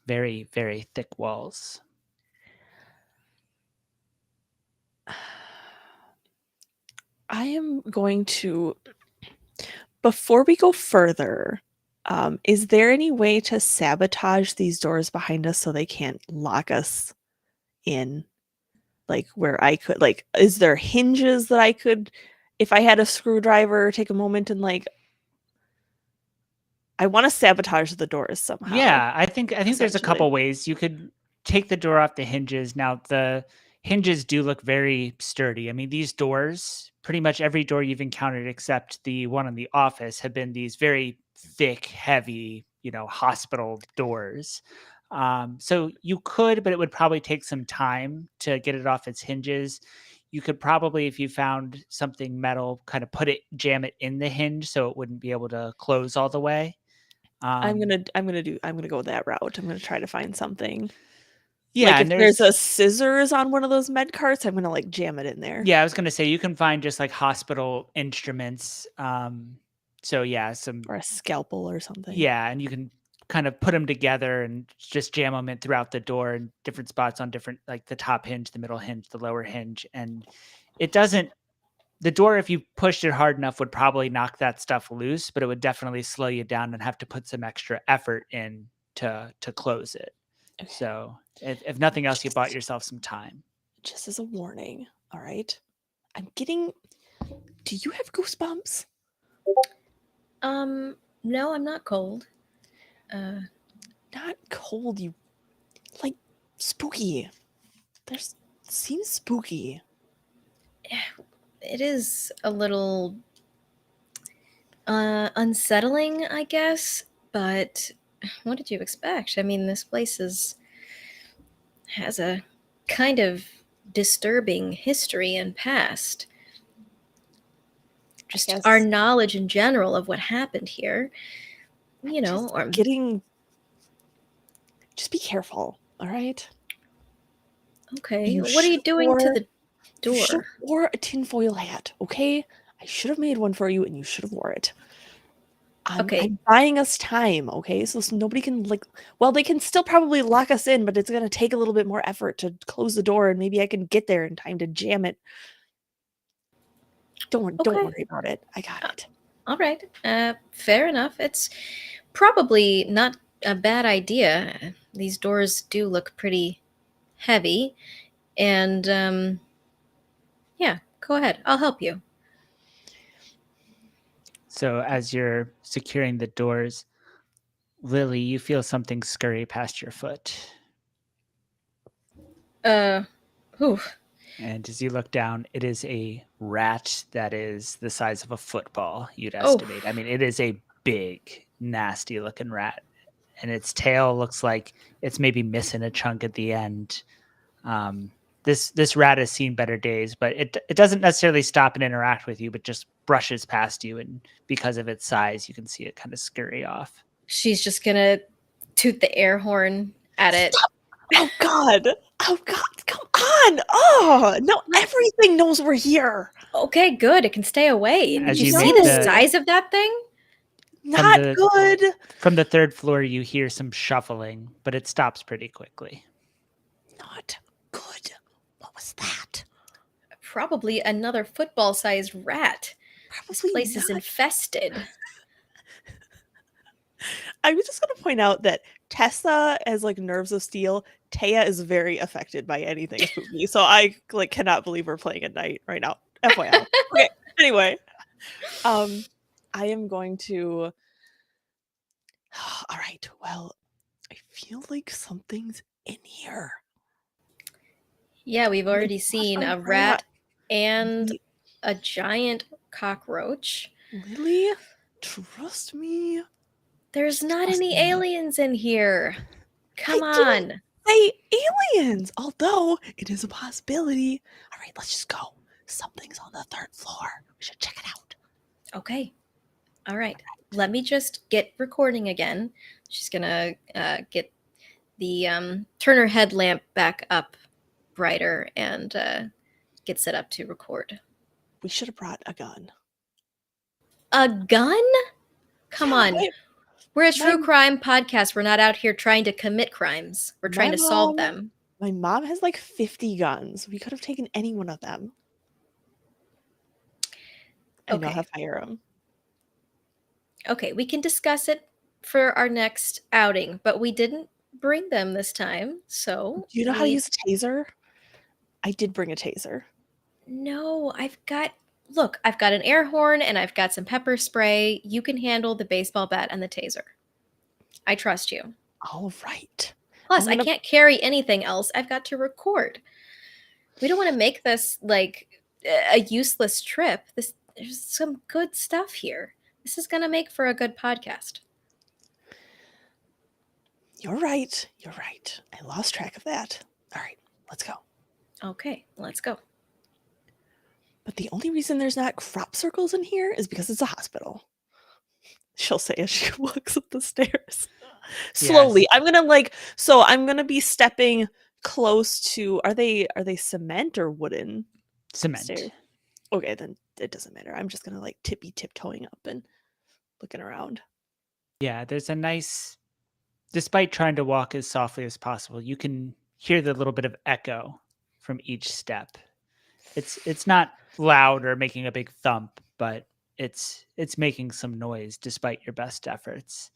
Very, very thick walls. I am going to, before we go further, is there any way to sabotage these doors behind us so they can't lock us in? Like where I could, like, is there hinges that I could, if I had a screwdriver, take a moment and like, I want to sabotage the doors somehow, Yeah, I think there's a essentially. couple ways you could take the door off the hinges. Now the hinges do look very sturdy. I mean, these doors, pretty much every door you've encountered except the one in the office, have been these very thick, heavy, hospital doors. So you could, but it would probably take some time to get it off its hinges. You could probably, if you found something metal, kind of jam it in the hinge so it wouldn't be able to close all the way. I'm Um, gonna go that route. I'm gonna try to find something. Yeah, Like if and there's a there's scissors on one of those med carts, I'm gonna like jam it in there. yeah, I was gonna say you can find just like hospital instruments. So yeah, Or a scalpel or something. and you can kind of put them together and just jam them in throughout the door in different spots on different, like the top hinge, the middle hinge, the lower hinge, and it doesn't. The door, if you pushed it hard enough, would probably knock that stuff loose, but it would definitely slow you down and have to put some extra effort in to close it. Okay. So if nothing else, you bought Just yourself some time. just as a warning, all right? I'm getting Do you have goosebumps? No, I'm not cold. Uh, Not cold, you like spooky. There's seems spooky. it is a little unsettling, I guess, but what did you expect? I mean, this place has a kind of disturbing history and past. I Just our guess knowledge in general of what happened here, I'm or just be careful, all right? okay, You what are should you have doing to wore the you should have door? wore a tinfoil hat, okay? I should have made one for you and you should have wore it. Okay, I'm buying us time, okay? So nobody can like, well, they can still probably lock us in, but it's gonna take a little bit more effort to close the door, and maybe I can get there in time to jam it. Don't okay, worry about it. I got uh, it. all right. Fair enough. It's probably not a bad idea. These doors do look pretty heavy, and yeah, go ahead. I'll help you. So as you're securing the doors, Lily, you feel something scurry past your foot. Uh, whew. And as you look down, it is a rat that is the size of a football, you'd Oh, estimate. I mean, it is a big, nasty looking rat. And its tail looks like it's maybe missing a chunk at the end. Um, this rat has seen better days, but it doesn't necessarily stop and interact with you, but just brushes past you. And because of its size, you can see it kind of scurry off. she's just gonna toot the air horn at it. Stop. Oh God. Oh God. Come on. Oh no, What? everything knows we're here. Okay, good. It can stay away. Did As you you see make the the No, size of that thing? from not the good. from the third floor, you hear some shuffling, but it stops pretty quickly. Not good. What was that? Probably another football-sized rat. This Probably place is not. infested. I was just gonna point out that Tessa has like nerves of steel. Taya is very affected by anything spooky. So I like cannot believe we're playing at night right now. FYI. Okay. Anyway, um, I am going to. All right. Well, I feel like something's in here. Yeah, we've already Gosh, seen our a rat and Lily- a giant cockroach. Lily, trust me. There's not Trust any me. aliens in here. Come I didn't on. say aliens, although it is a possibility. All right, let's just go. Something's on the 3rd floor. We should check it out. Okay. All right. Let me just get recording again. She's gonna get the turn her headlamp back up brighter and get set up to record. We should have brought a gun. A gun? Come Yeah, on. We're a my- true crime podcast. We're not out here trying to commit crimes. We're trying to solve them. My mom has like 50 guns. We could have taken any one of them. I know how to fire them. Okay, we can discuss it for our next outing, but we didn't bring them this time. So Do you know how to use a taser? I did bring a taser. No, I've got an air horn and I've got some pepper spray. You can handle the baseball bat and the taser. I trust you. All right. Plus, I can't carry anything else. I've got to record. We don't want to make this like a useless trip. There's some good stuff here. This is going to make for a good podcast. You're right. You're right. I lost track of that. All right, let's go. Okay, let's go. But the only reason there's not crop circles in here is because it's a hospital. She'll say as she walks up the stairs. Slowly. Yes. I'm gonna be stepping close to are they cement or wooden? Cement. Stairs? Okay, then it doesn't matter. I'm just gonna like tiptoeing up and looking around. Yeah, there's a nice, despite trying to walk as softly as possible, you can hear the little bit of echo from each step. It's not loud or making a big thump, but it's making some noise despite your best efforts.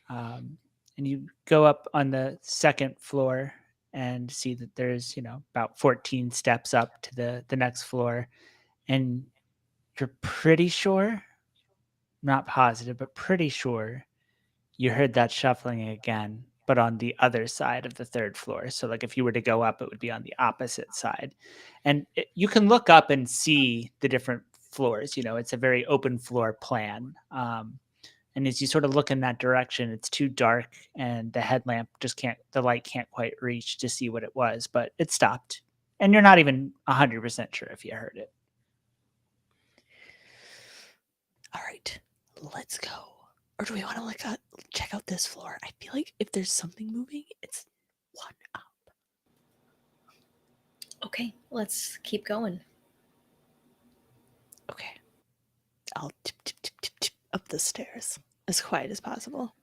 And you go up on the 2nd floor and see that there's about 14 steps up to the next floor, and you're pretty sure, not positive, but pretty sure you heard that shuffling again, but on the other side of the 3rd floor. So, like, if you were to go up, it would be on the opposite side. And you can look up and see the different floors. It's a very open floor plan. And as you sort of look in that direction, it's too dark, and the light can't quite reach to see what it was, but it stopped. And you're not even 100% sure if you heard it. All right, let's go. Or do we want to check out this floor? I feel like if there's something moving, it's one up. Okay, let's keep going. Okay. I'll tip up the stairs as quiet as possible.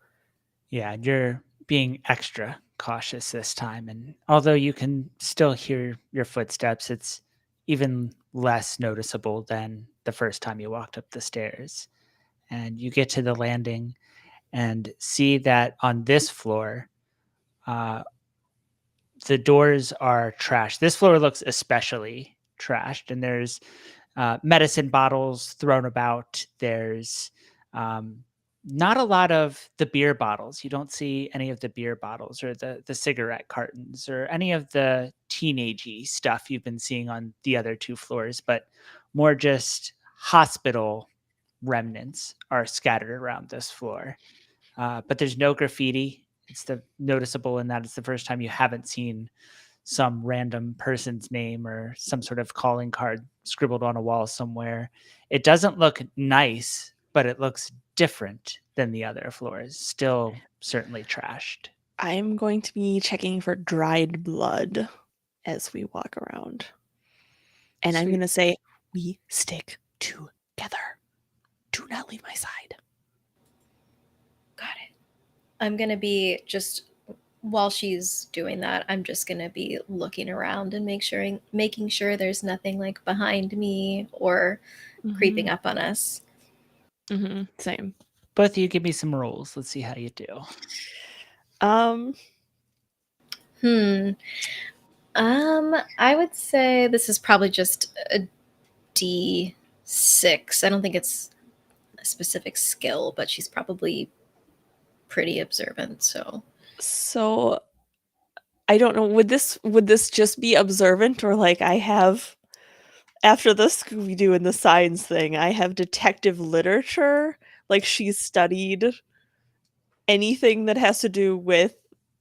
Yeah, you're being extra cautious this time. And although you can still hear your footsteps, it's even less noticeable than the first time you walked up the stairs. And you get to the landing and see that on this floor, uh, the doors are trashed. This floor looks especially trashed, and there's medicine bottles thrown about. There's not a lot of the beer bottles. You don't see any of the beer bottles or the cigarette cartons or any of the teenagey stuff you've been seeing on the other 2 floors, but more just hospital remnants are scattered around this floor. But there's no graffiti. It's noticeable in that it's the first time you haven't seen some random person's name or some sort of calling card scribbled on a wall somewhere. It doesn't look nice, but it looks different than the other floors. Still certainly trashed. I'm going to be checking for dried blood as we walk around. And I'm Sweet. going to say, we stick together. Do not leave my side. Got it. I'm going to be just, while she's doing that, I'm just going to be looking around and making sure there's nothing like behind me or creeping up on us. Same. Both of you give me some rolls. Let's see how you do. I would say this is probably just a D6. I don't think it's a specific skill, but she's probably pretty observant. So I don't know, would this just be observant, or like I have after the Scooby Doo and the signs thing, I have detective literature. Like she's studied anything that has to do with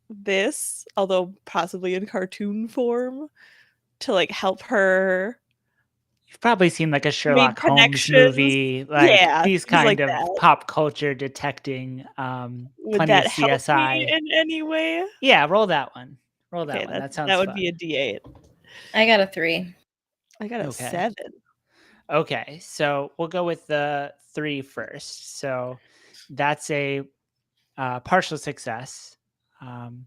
this, although possibly in cartoon form, to like help her You've probably seen like a make Sherlock Holmes connections. movie, like Yeah, these things like kind of that. pop culture detecting, Would plenty of that help me CSI. in any way? Yeah, roll that one. Roll that Okay, one. That that sounds would be a fun. D8. I got a 3. I got a Okay. 7. Okay. So we'll go with the 3 first. So that's a partial success. Um,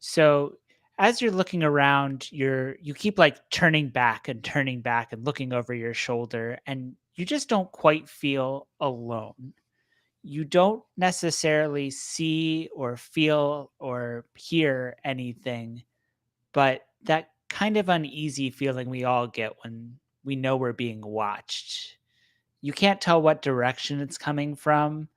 so as you're looking around, you keep like turning back and looking over your shoulder, and you just don't quite feel alone. You don't necessarily see or feel or hear anything, but that kind of uneasy feeling we all get when we know we're being watched. You can't tell what direction it's coming from,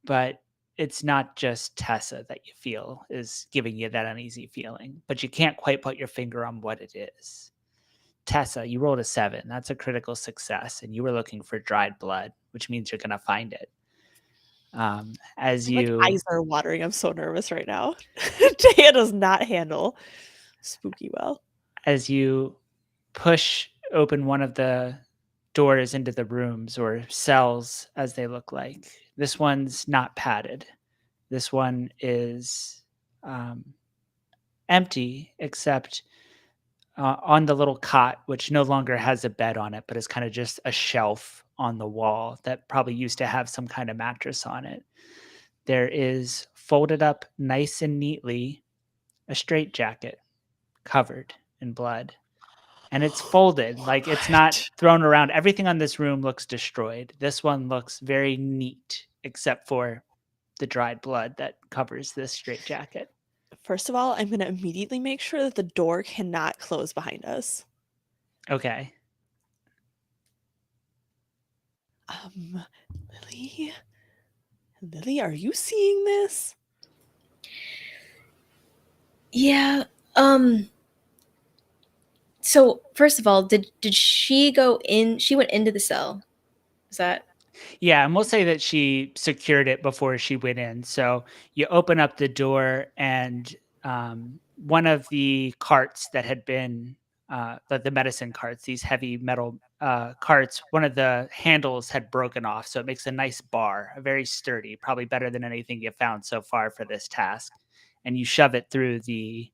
but it's not just Tessa that you feel is giving you that uneasy feeling, but you can't quite put your finger on what it is. Tessa, you rolled a 7. That's a critical success, and you were looking for dried blood, which means you're going to find it. As My you eyes are watering. I'm so nervous right now. Taya does not handle spooky well. as you push open one of the doors into the rooms or cells as they look like, this one's not padded. This one is um, empty, except on the little cot, which no longer has a bed on it, but is kind of just a shelf on the wall that probably used to have some kind of mattress on it. There is folded up nice and neatly a straitjacket covered in blood. And it's folded, like it's not What? thrown around. Everything on this room looks destroyed. This one looks very neat, except for the dried blood that covers this straitjacket. First of all, I'm going to immediately make sure that the door cannot close behind us. Okay. Lily? Lily, are you seeing this? Yeah. Um so first of all, did she go in? She went into the cell. Is that Yeah, and we'll say that she secured it before she went in. So you open up the door, and one of the carts that had been the medicine carts, these heavy metal carts, one of the handles had broken off. So it makes a nice bar, a very sturdy, probably better than anything you've found so far for this task. And you shove it through the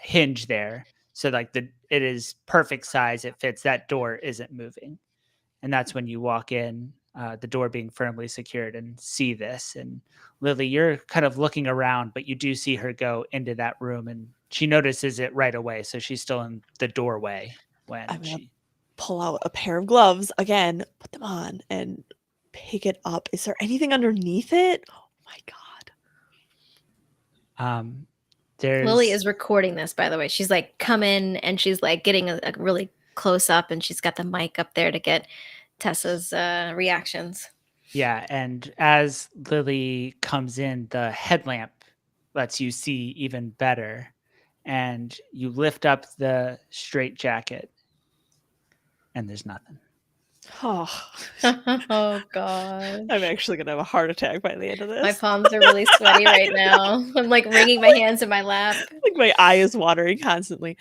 hinge there. So like it is perfect size. It fits. That door isn't moving. And that's when you walk in, the door being firmly secured, and see this. And Lily, you're kind of looking around, but you do see her go into that room, and she notices it right away. So she's still in the doorway when I'm going to she. pull out a pair of gloves again, put them on, and pick it up. Is there anything underneath it? Oh my God. There's Lily is recording this, by the way. She's like come in and she's like getting a really close up, and she's got the mic up there to get Tessa's reactions. Yeah, and as Lily comes in, the headlamp lets you see even better, and you lift up the straitjacket, and there's nothing. Oh, Oh gosh. I'm actually going to have a heart attack by the end of this. My palms are really sweaty right now. I'm like wringing my hands in my lap. Like my eye is watering constantly.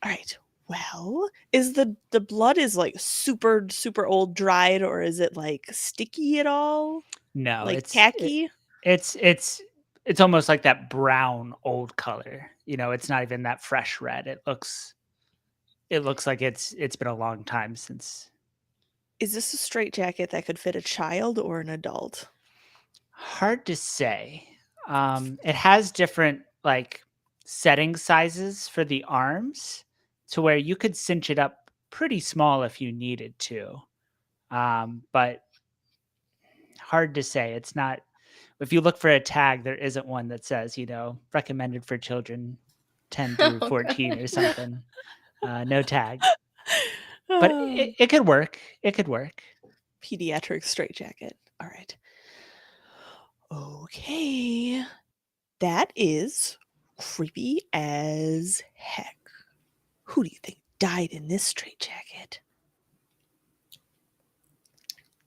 All right. Well, is the blood is like super old dried, or is it like sticky at all? No, Like tacky? it's almost like that brown old color. It's not even that fresh red. It looks like it's been a long time since. Is this a straitjacket that could fit a child or an adult? Hard to say. It has different like setting sizes for the arms to where you could cinch it up pretty small if you needed to. But hard to say. It's not. If you look for a tag, there isn't one that says, recommended for children 10 through Oh 14 or gosh. something. No tag. But it could work. It could work. Pediatric straitjacket. All right. Okay. That is creepy as heck. Who do you think died in this straitjacket?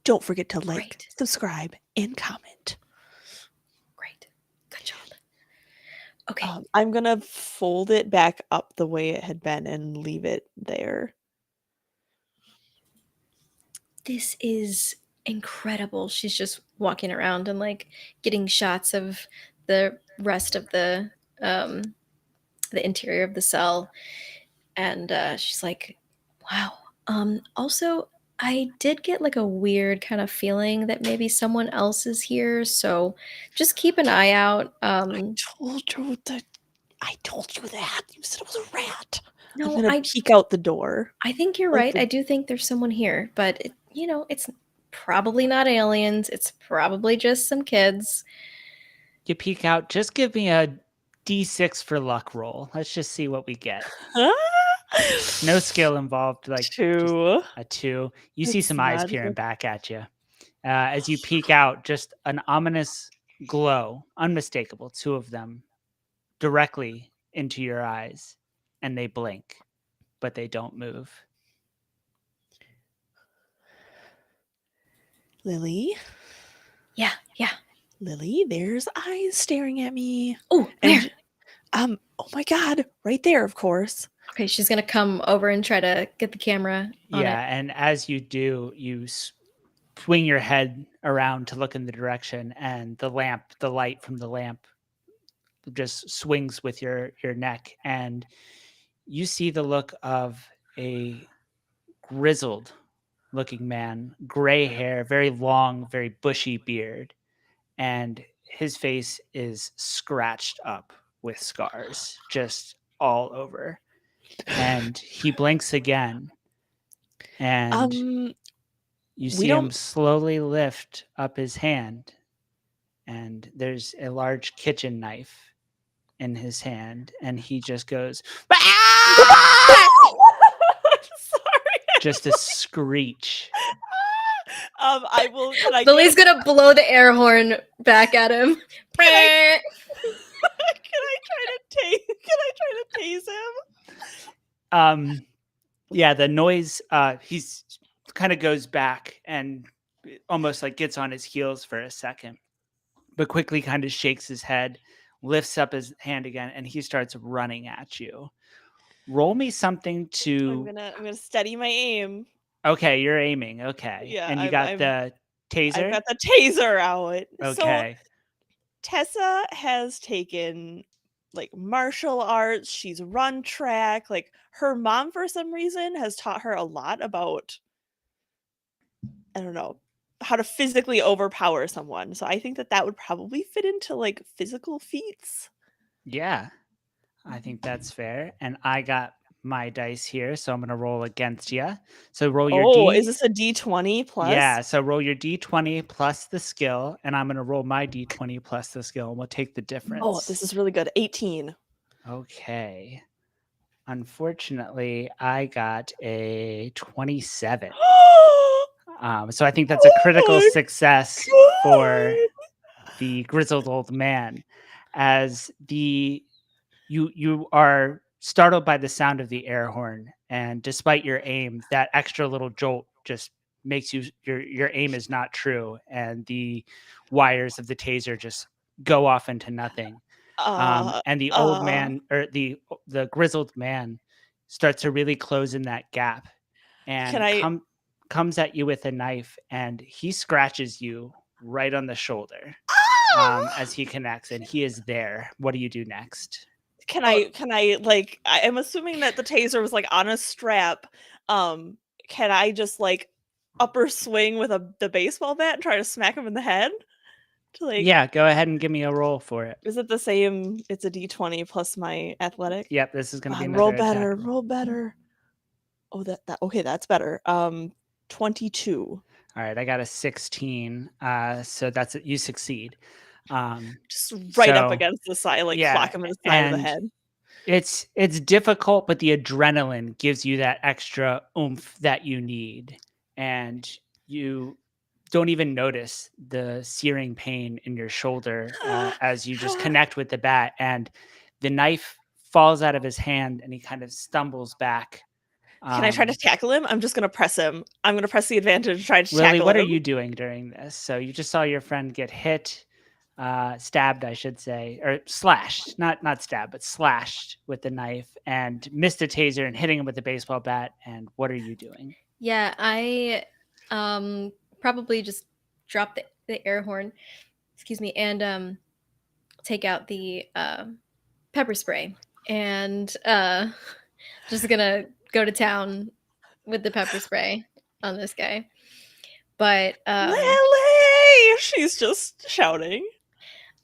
Don't forget to like, Great. subscribe, and comment. Great. Good job. Okay. I'm going to fold it back up the way it had been and leave it there. This is incredible. She's just walking around and like getting shots of the rest of the interior of the cell, and she's like, "Wow." Also, I did get like a weird kind of feeling that maybe someone else is here, so just keep an eye out. I told you that. You said it was a rat. I'm No, going to peek out the door. I think you're Like right. the- I do think there's someone here, but it's probably not aliens. It's probably just some kids. You peek out. Just give me a D6 for luck roll. Let's just see what we get. No skill involved, like just 2. a 2. You see It's some eyes not peering good. back at you. As you peek out, just an ominous glow, unmistakable, 2 of them directly into your eyes, and they blink, but they don't move. Lily, Yeah, yeah. Lily, there's eyes staring at me. Oh, where? And oh my god, right there, of course. Okay, she's gonna come over and try to get the camera on Yeah, it. and as you do, you swing your head around to look in the direction, and the light from the lamp just swings with your neck, and you see the look of a grizzled looking man, gray hair, very long, very bushy beard, and his face is scratched up with scars just all over. And he blinks again, and you we see don't him slowly lift up his hand, and there's a large kitchen knife in his hand, and he just goes, "Ah!" Sorry. Just a screech. I will. Can I Lily's gonna blow the air horn back at him. Can I try to tase him? Yeah, the noise, he's kind of goes back and almost like gets on his heels for a second, but quickly kind of shakes his head, lifts up his hand again, and he starts running at you. Roll me something to. I'm gonna steady my aim. Okay, you're aiming. Okay, Yeah, and you got the taser. I've got the taser out. So Okay. Tessa has taken like martial arts. She's run track. Like her mom, for some reason, has taught her a lot about, I don't know, how to physically overpower someone. So I think that would probably fit into like physical feats. Yeah, I think that's fair. And I got my dice here, so I'm going to roll against you. So roll your Oh, D. is this a D20 plus? Yeah, so roll your D20 plus the skill, and I'm going to roll my D20 plus the skill, and we'll take the difference. Oh, this is really good. 18. Okay. Unfortunately, I got a 27. So I think that's a critical success for the grizzled old man, as you are startled by the sound of the air horn, and despite your aim, that extra little jolt just makes your aim is not true, and the wires of the taser just go off into nothing. And the old man, or the grizzled man, starts to really close in that gap, Can and I comes at you with a knife, and he scratches you right on the shoulder as he connects, and he is there. What do you do next? can I like I'm assuming that the taser was like on a strap. Can I just like upper swing with the baseball bat and try to smack him in the head? To like Yeah, go ahead and give me a roll for it. Is it the same? It's a D20 plus my athletic. Yep, this is going to be Roll another better, attack roll. roll better. Oh, that okay, that's better. 22. All right, I got a 16. So that's you succeed. Just right up so, against the side, like yeah, clock him in the side of the and head. it's difficult, but the adrenaline gives you that extra oomph that you need, and you don't even notice the searing pain in your shoulder as you just connect with the bat, and The knife falls out of his hand and he kind of stumbles back. Can I try to tackle him? I'm just gonna press him. I'm gonna press the advantage to try to Lily, tackle what are him. you doing during this? So you just saw your friend get hit, stabbed, I should say, or slashed, not stabbed, but slashed with the knife, and missed a taser and hitting him with a baseball bat. And what are you doing? Yeah, I probably just drop the air horn, excuse me, and take out the pepper spray and just gonna go to town with the pepper spray on this guy. But Lily! She's just shouting.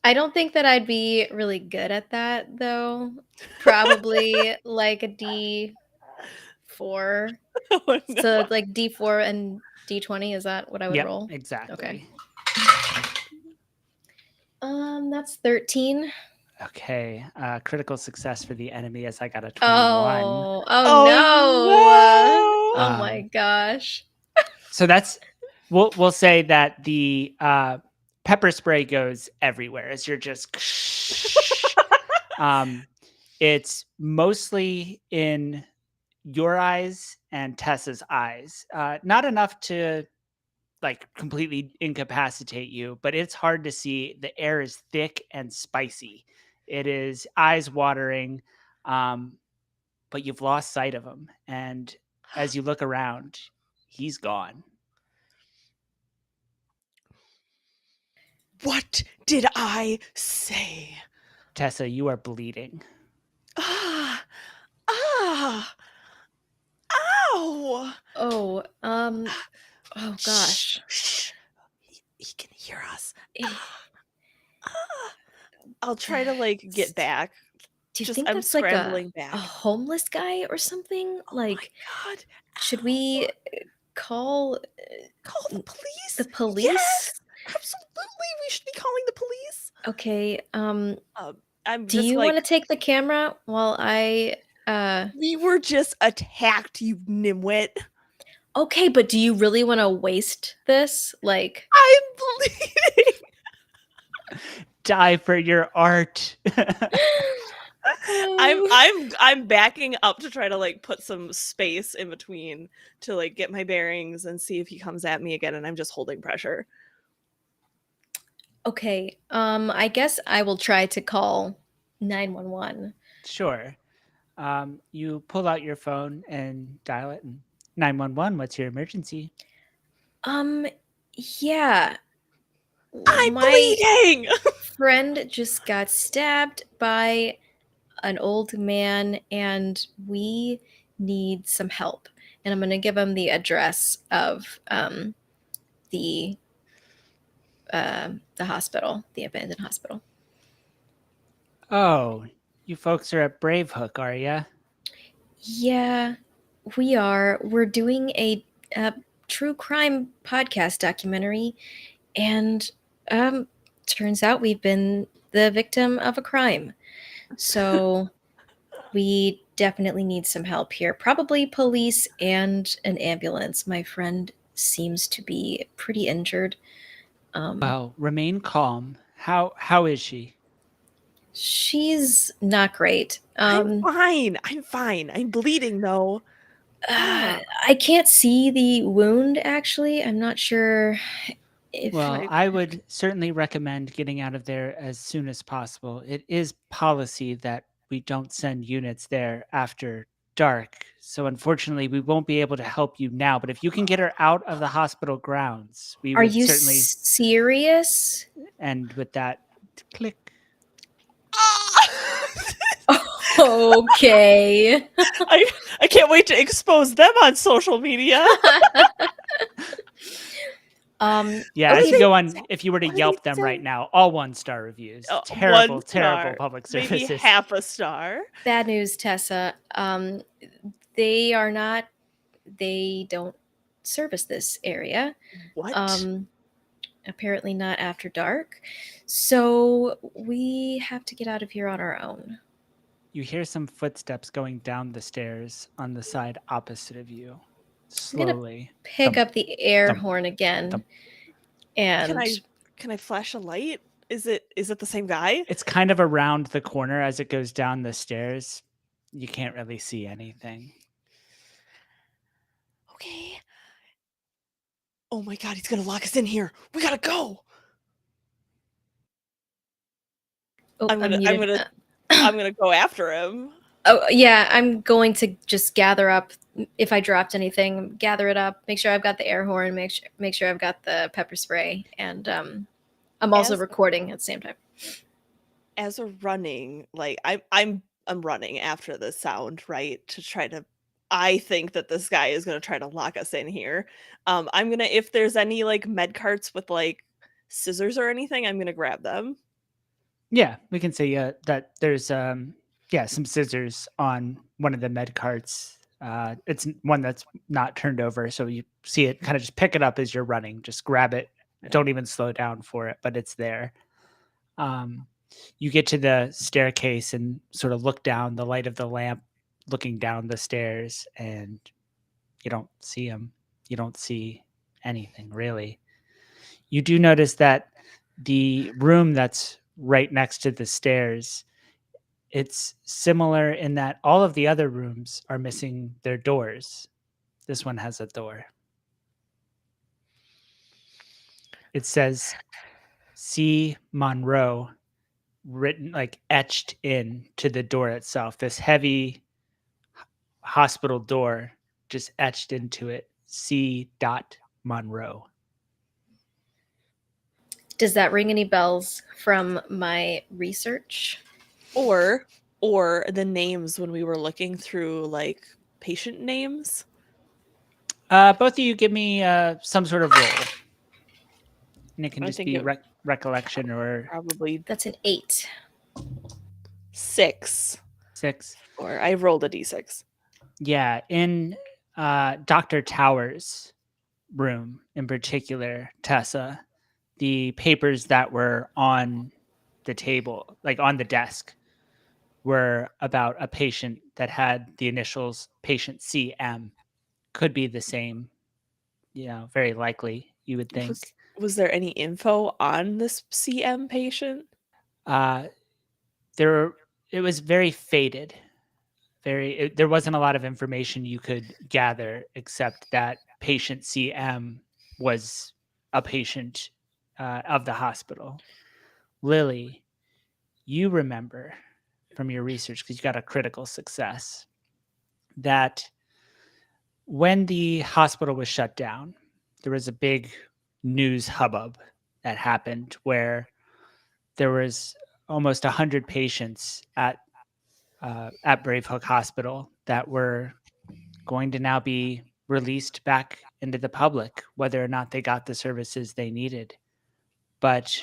I don't think that I'd be really good at that though. Probably like a D4. Oh no. So like D4 and D20, is that what I would Yep, roll? exactly. Okay. That's 13. Okay, critical success for the enemy as I got a 21. Oh, Oh no. no! Oh my gosh. So that's we'll say that the pepper spray goes everywhere as you're just it's mostly in your eyes and Tessa's eyes. Not enough to like completely incapacitate you, but it's hard to see. The air is thick and spicy. It is eyes watering, but you've lost sight of him. And as you look around, he's gone. What did I say? Tessa, you are bleeding. Ah! Ah! Ow! Oh, oh gosh. Shh. He can hear us. Eh, Ah. I'll try to like get back. Do you Just think I'm that's like scrambling a back. homeless guy or something? Oh Like, my god. should we Call call the police? the police? Yes! Absolutely. We should be calling the police. Okay, I'm do just you like want to take the camera while I we were just attacked, you nimwit. Okay, but do you really want to waste this? Like, I'm bleeding. Die for your art. I'm backing up to try to like put some space in between to like get my bearings and see if he comes at me again, and I'm just holding pressure. okay, I guess I will try to call 911. Sure. You pull out your phone and dial it. And 911, what's your emergency? Yeah. I'm My bleeding. friend just got stabbed by an old man and we need some help. And I'm going to give him the address of the hospital, the abandoned hospital. Oh, you folks are at Brave Hook, are ya? Yeah, we are. We're doing a true crime podcast documentary, and turns out we've been the victim of a crime. So we definitely need some help here. Probably police and an ambulance. My friend seems to be pretty injured. Well, remain calm. How is she? She's not great. I'm fine. I'm fine. I'm bleeding though. I can't see the wound actually. I'm not sure if Well, I would certainly recommend getting out of there as soon as possible. It is policy that we don't send units there after dark. So unfortunately, we won't be able to help you now, but if you can get her out of the hospital grounds, we Are would you certainly serious? end with that click. Okay. I can't wait to expose them on social media. Yeah, okay. as you go on, if you were to What did Yelp they them say? right now, all 1-star reviews. Oh, Terrible, 1 terrible star, public maybe services. half a star. Bad news, Tessa. They don't service this area. What? Apparently not after dark. So we have to get out of here on our own. You hear some footsteps going down the stairs on the side opposite of you. gonna Slowly. Pick Thump, up the air thump, horn again. thump. And Can I flash a light? Is it the same guy? It's kind of around the corner as it goes down the stairs. You can't really see anything. Okay. Oh my god, he's gonna lock us in here. We gotta go. Oh, I'm muted. gonna go after him. Oh, yeah, I'm going to just gather up if I dropped anything, gather it up, make sure I've got the air horn, make sure I've got the pepper spray, and I'm also recording at the same time. As we're running, like I'm running after the sound, right? To try to I think that this guy is gonna try to lock us in here. I'm gonna if there's any like med carts with like scissors or anything, I'm gonna grab them. Yeah, we can say that there's some scissors on one of the med carts. It's one that's not turned over, so you see it kind of just pick it up as you're running. Just grab it. Don't even slow down for it, but it's there. You get to the staircase and sort of look down the light of the lamp, looking down the stairs, and you don't see him. You don't see anything really. You do notice that the room that's right next to the stairs, it's similar in that all of the other rooms are missing their doors. This one has a door. It says C. Monroe written like etched in to the door itself. This heavy hospital door just etched into it. C. Monroe. Does that ring any bells from my research? Or the names when we were looking through like patient names. Both of you give me some sort of roll. And it can I just think be it recollection or probably That's an 8. 6. 6. Or I rolled a d6. Yeah, in Dr. Towers' room in particular, Tessa, the papers that were on the table, like on the desk, were about a patient that had the initials patient CM. Could be the same, very likely, you would think. Was there any info on this CM patient? It was very faded. There wasn't a lot of information you could gather except that patient CM was a patient of the hospital. Lily, you remember from your research, because you got a critical success, that when the hospital was shut down, there was a big news hubbub that happened where there was almost 100 patients at Brave Hook Hospital that were going to now be released back into the public, whether or not they got the services they needed. But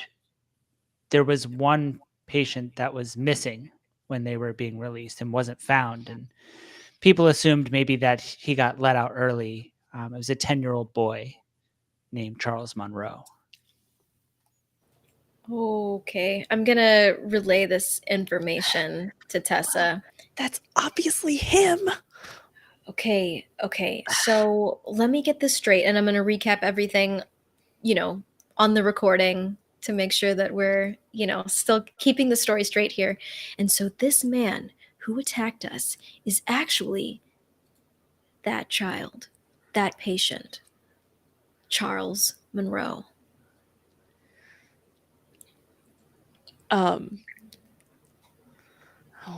there was one patient that was missing when they were being released and wasn't found. And people assumed maybe that he got let out early. It was a 10-year-old boy named Charles Monroe. Okay, I'm gonna relay this information to Tessa. That's obviously him. Okay, so let me get this straight, and I'm gonna recap everything, on the recording to make sure that we're, still keeping the story straight here. And so this man who attacked us is actually that child, that patient, Charles Monroe. Oh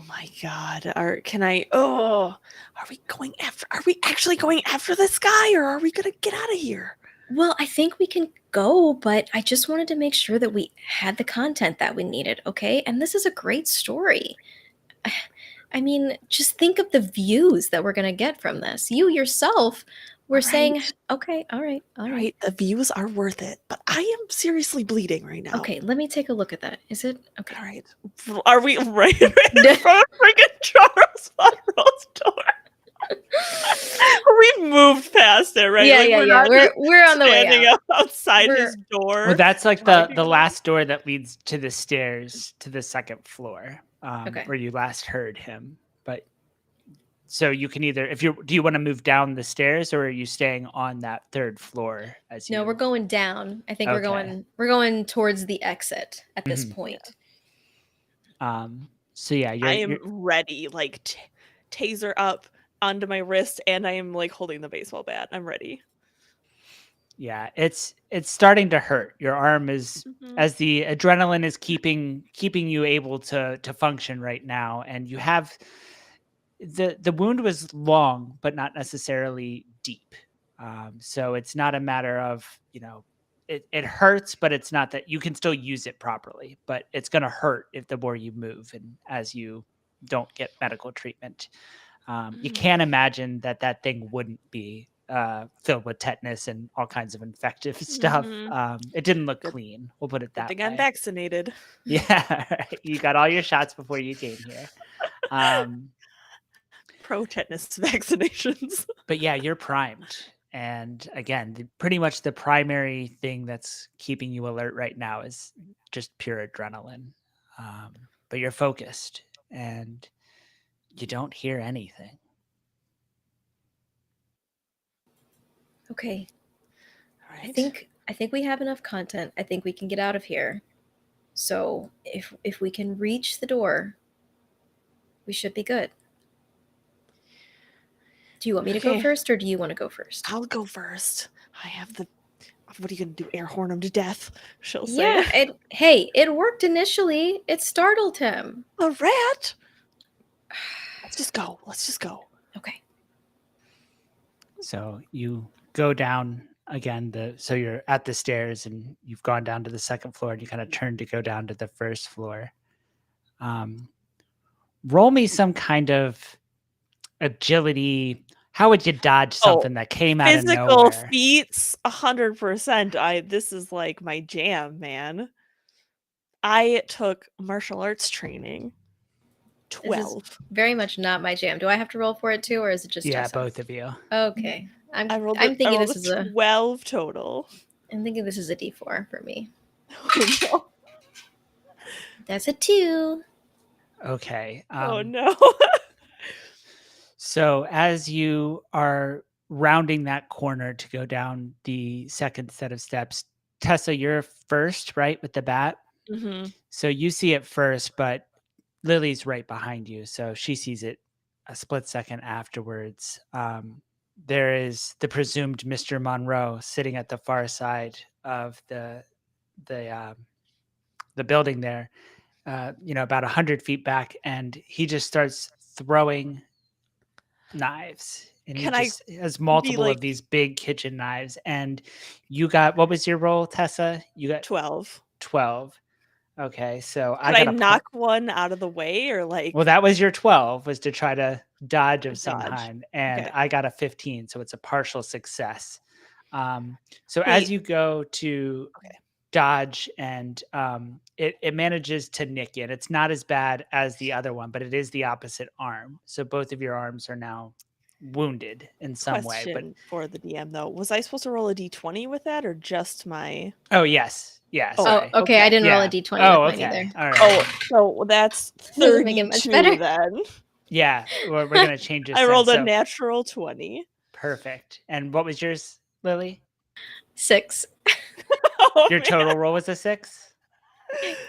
my god. Are we actually going after this guy, or are we gonna get out of here? Well, I think we can go, but I just wanted to make sure that we had the content that we needed, okay? And this is a great story. I mean, just think of the views that we're going to get from this. You yourself were saying, okay, all right. The views are worth it, but I am seriously bleeding right now. Okay, let me take a look at that. Is it? Okay. All right. Are we right in front of freaking Charles Monroe's door? We moved past it, right? Yeah. We're on the way out. Outside his door. Well, that's like the last door that leads to the stairs to the second floor, where you last heard him. But So you can either, do you want to move down the stairs, or are you staying on that third floor as you? No, we're going down. I think Okay. we're going towards the exit at this Mhm. point. So yeah, I you're am ready, like taser up onto my wrist, and I am like holding the baseball bat. I'm ready. yeah, it's starting to hurt. Your arm is, Mhm. as the adrenaline is keeping you able to function right now, and you have the wound was long but not necessarily deep. So it's not a matter of, it hurts, but it's not that you can still use it properly, but it's going to hurt if the more you move and as you don't get medical treatment. You can't imagine that thing wouldn't be filled with tetanus and all kinds of infective stuff. Mhm. It didn't look Good, clean. We'll put it good that thing I'm way. vaccinated. Yeah, you got all your shots before you came here. Um, Pro tetanus vaccinations. but yeah, you're primed. And again, pretty much the primary thing that's keeping you alert right now is just pure adrenaline. But you're focused and you don't hear anything. Okay. All I right. think we have enough content. I think we can get out of here. So if we can reach the door, we should be good. Do you want me to go Okay. first, or do you want to go first? I'll go first. I have the. What are you gonna do? Air horn him to death? She'll Yeah, say. it worked initially. It startled him. A rat. Let's just go. Let's just go. Okay. So you go down again. So you're at the stairs and you've gone down to the second floor, and you kind of turn to go down to the first floor. Roll me some kind of agility. How would you dodge something that came out of Physical nowhere? feats, 100%. This is like my jam, man. I took martial arts training. This is 12. very much not my jam. Do I have to roll for it too, or is it just Yeah, Tessa? both of you. Okay. I'm I rolled thinking a this is a 12 total. I'm thinking this is a D4 for me. Oh no. That's a 2. Okay. Oh no. So as you are rounding that corner to go down the second set of steps, Tessa, you're first, right, with the bat? hmm So you see it first, but Lily's right behind you, so she sees it a split second afterwards. There is the presumed Mr. Monroe sitting at the far side of the um, the building there, about 100 feet back, and he just starts throwing knives. And he Can I just has be multiple like of these big kitchen knives. And you got, what was your roll, Tessa? You got 12? 12. Okay, so I Could I got a point. knock one out of the way or like Well, that was your 12, was to try to dodge of some dodge? kind, and Okay. I got a 15, so it's a partial success. So Wait. as you go to Okay. dodge, and it manages to nick you. It's not as bad as the other one, but it is the opposite arm. So both of your arms are now wounded in some way. But Question for the DM though. Was I supposed to roll a d20 with that or just my oh yes, yeah. Oh, Sorry. Oh, okay. I okay. didn't roll a Yeah. D20 Oh, with mine okay. either. All right. Oh, so that's Doesn't make it much 32 better. then. Yeah, we're gonna change this. I rolled a so natural 20. perfect. And what was yours, Lily? 6. Oh, Your man. total roll was a 6.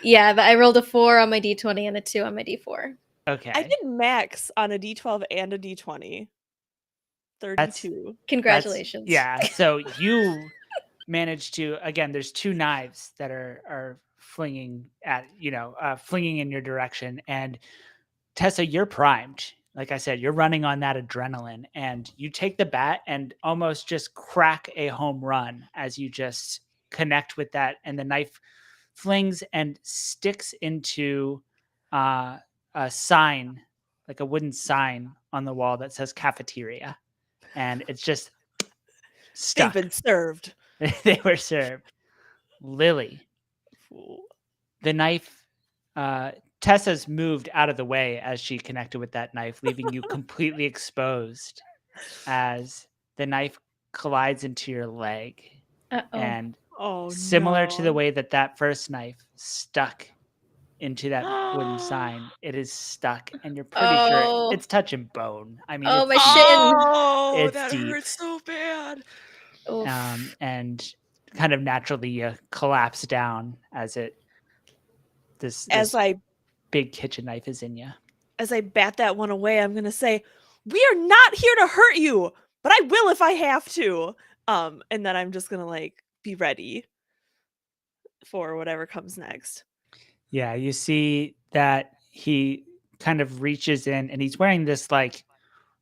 Yeah, I rolled a 4 on my D20 and a 2 on my D4. Okay. I did max on a d12 and a d20. 32. Congratulations. Yeah. So you managed to, again, there's two knives that are flinging flinging in your direction, and Tessa, you're primed. Like I said, you're running on that adrenaline, and you take the bat and almost just crack a home run as you just connect with that, and the knife flings and sticks into a sign, like a wooden sign on the wall that says cafeteria, and it's just They've stuck. been served. They were served. Lily, Fool. the knife, Tessa's moved out of the way as she connected with that knife, leaving you completely exposed as the knife collides into your leg. Uh-oh. And Oh similar to the no. way that first knife stuck into that wooden sign. It is stuck, and you're pretty sure Oh. it's touching bone. I mean, Oh, it's my deep. shin. Oh, It's that deep. hurts so bad. Oof. And kind of naturally collapse down as As this I big kitchen knife is in you. as I bat that one away, I'm gonna say, "We are not here to hurt you, but I will if I have to." And then I'm just gonna like be ready for whatever comes next. Yeah, you see that he kind of reaches in, and he's wearing this like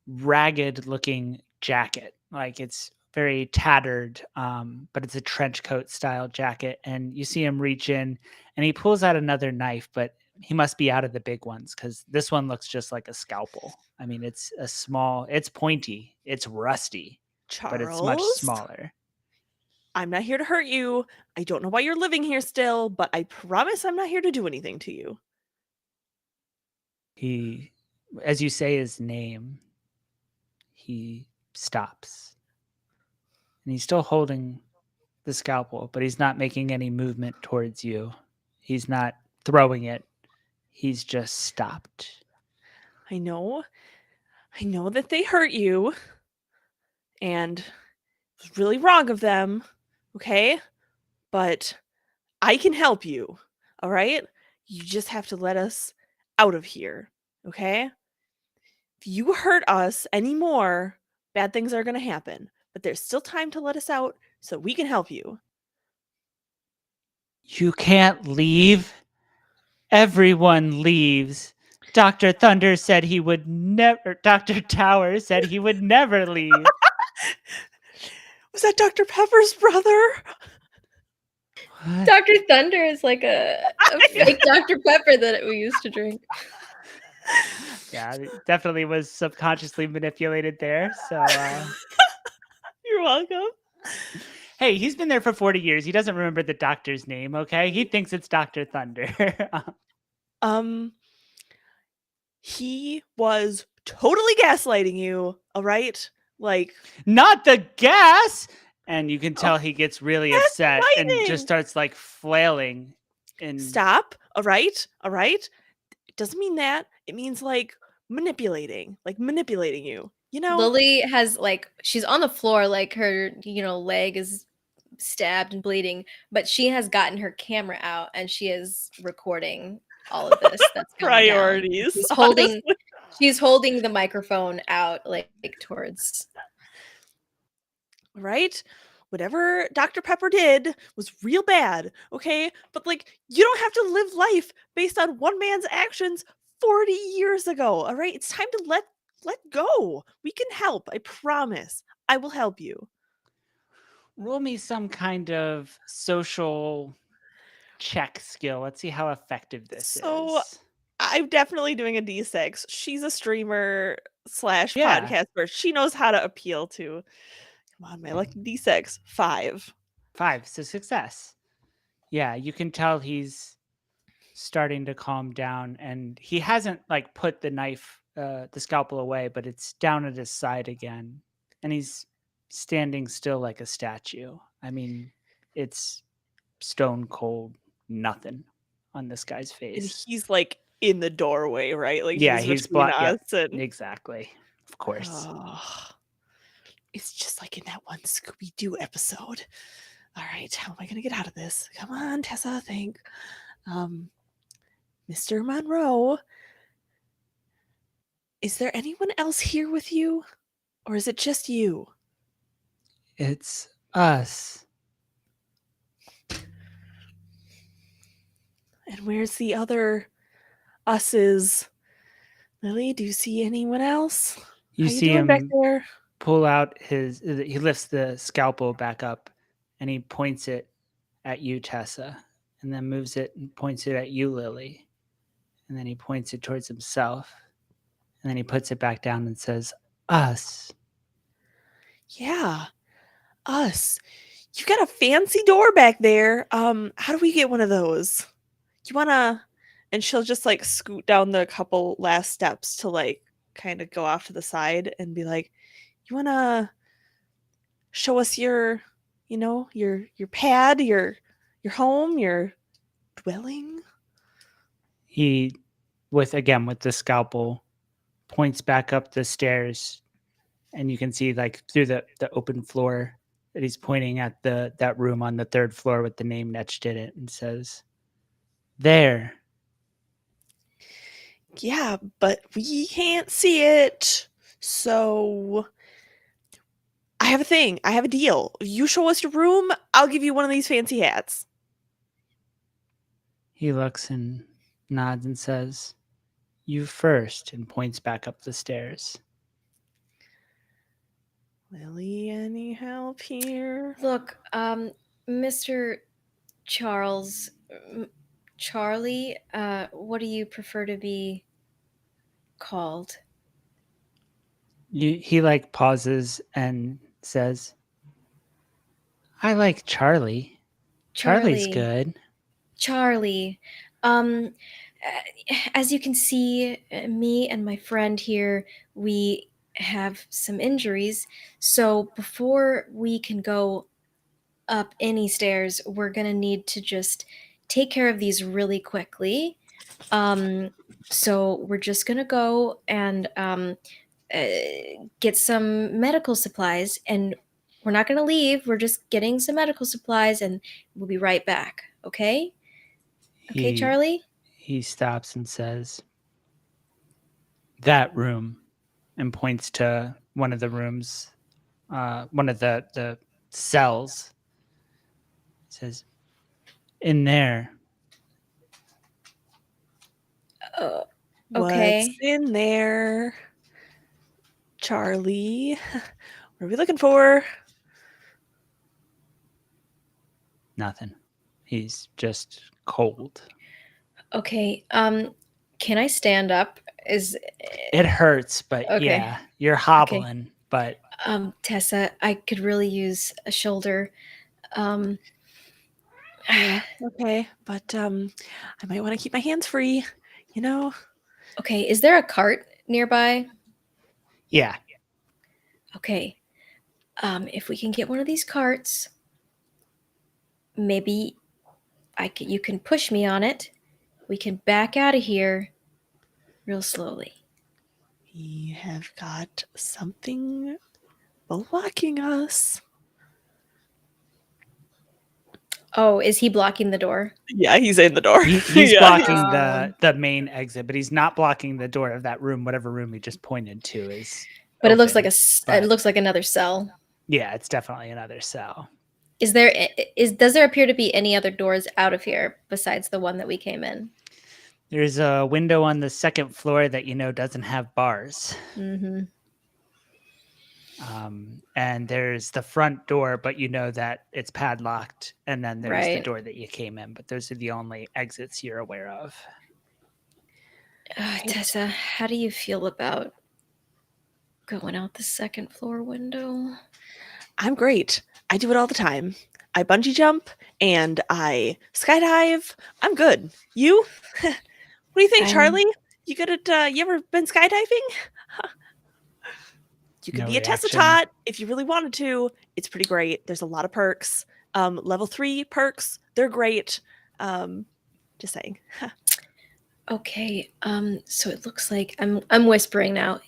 ragged looking jacket. Like it's very tattered, but it's a trench coat style jacket. And you see him reach in and he pulls out another knife, but he must be out of the big ones because this one looks just like a scalpel. I mean, it's pointy, it's rusty, but it's much Charles, smaller. I'm not here to hurt you. I don't know why you're living here still, but I promise I'm not here to do anything to you. He, as you say his name, he stops. And he's still holding the scalpel, but he's not making any movement towards you. He's not throwing it. He's just stopped. I know. I know that they hurt you, and it was really wrong of them, okay? But I can help you, all right? You just have to let us out of here, okay? If you hurt us anymore, bad things are going to happen. But there's still time to let us out so we can help you. You can't leave. Everyone leaves. Dr. Thunder said he would never, Dr. Tower said he would never leave. Was that Dr. Pepper's brother? What? Dr. Thunder is like a fake Dr. Pepper that we used to drink. Yeah, it definitely was subconsciously manipulated there. So, You're welcome. hey, he's been there for 40 years. He doesn't remember the doctor's name, okay? He thinks it's Dr. Thunder. Um, he was totally gaslighting you, all right? Like, Not the gas. And you can oh, tell he gets really upset and gaslighting! just starts like flailing. And Stop, all right? All right? It doesn't mean that. It means like manipulating you, you know? Lily has she's on the floor, like her, leg is stabbed and bleeding, but she has gotten her camera out and she is recording all of this that's going down. Priorities, She's honestly. holding the microphone out like towards Right? Whatever Dr. Pepper did was real bad, okay? But like you don't have to live life based on one man's actions 40 years ago, all right? It's time to let go. We can help. I promise. I will help you. roll me some kind of social check skill. Let's see how effective this So is. I'm definitely doing a D6. She's a streamer slash Yeah, podcaster. She knows how to appeal to. Come on, my lucky D6. 5. 5. So success. Yeah, you can tell he's starting to calm down and he hasn't like put the scalpel away, but it's down at his side again. And he's standing still like a statue. I mean, it's stone cold nothing on this guy's And face. he's like in the doorway, right? Like Yeah, he's he's between Yep, us and exactly. Of course. oh, it's just like in that one Scooby Doo episode. All right, how am I gonna get out of this? Come on, Tessa, think. Mr. Monroe, is there anyone else here with you? Or is it just you? It's us. And where's the other us's? Lily, do you see anyone else? You How you see doing back him there? pull out he lifts the scalpel back up and he points it at you, Tessa, and then moves it and points it at you, Lily. And then he points it towards himself. And then he puts it back down and says, us. Yeah, us. You got a fancy door back there. How do we get one of those? You wanna and she'll just like scoot down the couple last steps to like kind of go off to the side and be like, you wanna show us your, your pad, your home, your dwelling? He, with the scalpel, points back up the stairs, and you can see like through the open floor that he's pointing at that room on the third floor with the name etched in it, and says, "There." Yeah, but we can't see it. So I have a thing. I have a deal. You show us your room, I'll give you one of these fancy hats. He looks and nods and says, "You first," and points back up the stairs. Lily, any help here? Look, Mr. Charles, Charlie, what do you prefer to be called? He like pauses and says, "I like Charlie. Charlie's Charlie. good." Charlie. As you can see, me and my friend here, we have some injuries. So before we can go up any stairs, we're gonna need to just take care of these really quickly. So we're just gonna go and get some medical supplies, and we're not gonna leave. We're just getting some medical supplies, and we'll be right back. Okay? Okay, He Charlie? he stops and says, "That room," and points to one of the rooms, one of the cells. Says, "In there." Uh, What's okay. in there? Charlie, what are we looking for? Nothing. He's just cold. Okay. Can I stand up? Is It hurts, but Okay. yeah, you're Okay. hobbling, but Tessa, I could really use a shoulder. Um, Yeah, okay, but I might want to keep my hands free, you know? okay, is there a cart nearby? yeah, Okay. If we can get one of these carts, maybe you can push me on it. We can back out of here real slowly. We have got something blocking us. Oh, is he blocking the door? Yeah, he's in the door. he's Yeah, blocking Um, the main exit, but he's not blocking the door of that room. Whatever room he just pointed to is. But it looks like open, it but looks like another cell. yeah, it's definitely another cell. Does there appear to be any other doors out of here besides the one that we came in? There's a window on the second floor that doesn't have bars. Mm-hmm. And there's the front door, but that it's padlocked. And then there's the Right. door that you came in. But those are the only exits you're aware of. Tessa, how do you feel about going out the second floor window? I'm great. I do it all the time. I bungee jump and I skydive. I'm good. You? What do you think, Charlie? You good at, you ever been skydiving? You could No be a reaction. Tessatot if you really wanted to. It's pretty great. There's a lot of perks. Level 3 perks, they're great. Just saying. Okay. So it looks like I'm whispering now.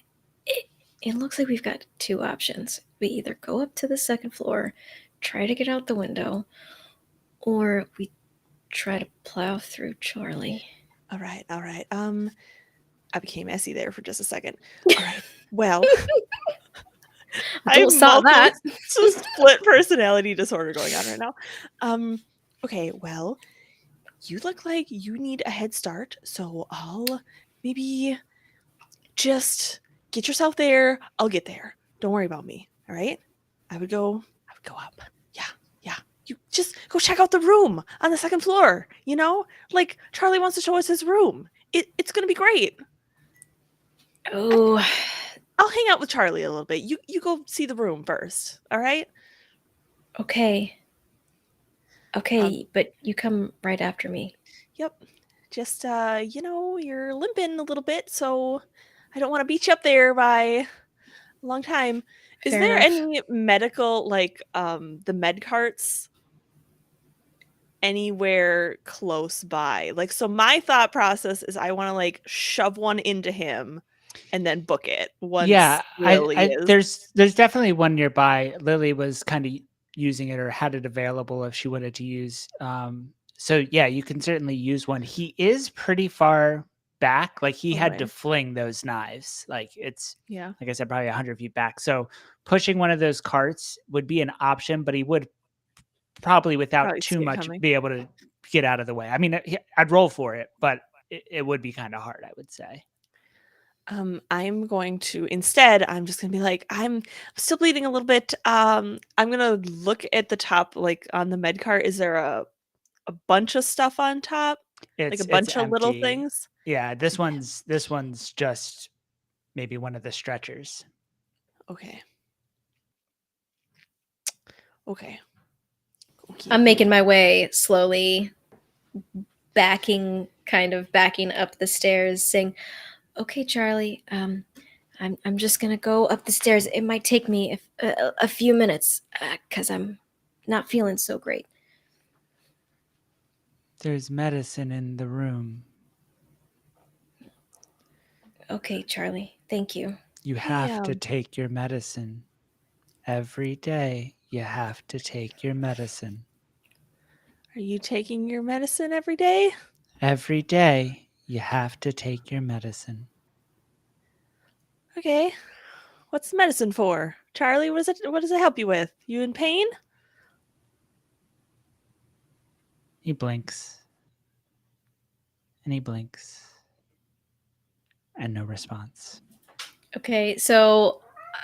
It looks like we've got two options. We either go up to the second floor, try to get out the window, or we try to plow through Charlie. All right. I became messy there for just a second. All right. Well, Don't stop that. It's a split personality disorder going on right now. Okay, well, you look like you need a head start, so I'll maybe just get yourself there. I'll get there. Don't worry about me. All right? I would go up. Yeah. You just go check out the room on the second floor, Like Charlie wants to show us his room. It's gonna be great. Oh, I'll hang out with Charlie a little bit. You go see the room first, all right? okay. Okay, but you come right after me. Yep. Just you're limping a little bit, so I don't want to beat you up there by a long time. Is Fair there enough. any medical, like the med carts anywhere close by. Like, so my thought process is I want to like shove one into him and then book it once Yeah, Lily is. there's definitely one nearby. Lily was kind of using it or had it available if she wanted to use. So yeah, you can certainly use one. He is pretty far back. Like he had to Away. fling those knives. Like it's Yeah. like I said, probably 100 feet back. So pushing one of those carts would be an option, but he would probably without Probably too see it much coming. be able to get out of the way. I mean, I'd roll for it, but it would be kind of hard, I would say. I'm going to instead, I'm just gonna be like, I'm still bleeding a little bit. I'm gonna look at the top, like on the med cart. Is there a bunch of stuff on top? Like a It's bunch of little empty. things? Yeah, this one's just maybe one of the stretchers. Okay. Okay. I'm making my way slowly, kind of backing up the stairs, saying, "Okay, Charlie, I'm just gonna go up the stairs. It might take me a few minutes because I'm not feeling so great." There's medicine in the room. Okay, Charlie, thank you. You Hey, have to take your medicine. Every day, you have to take your medicine. are you taking your medicine every day? Every day, you have to take your medicine. Okay. What's the medicine for? Charlie, what does it help you with? You in pain? He blinks. And he blinks. And no response. Okay, so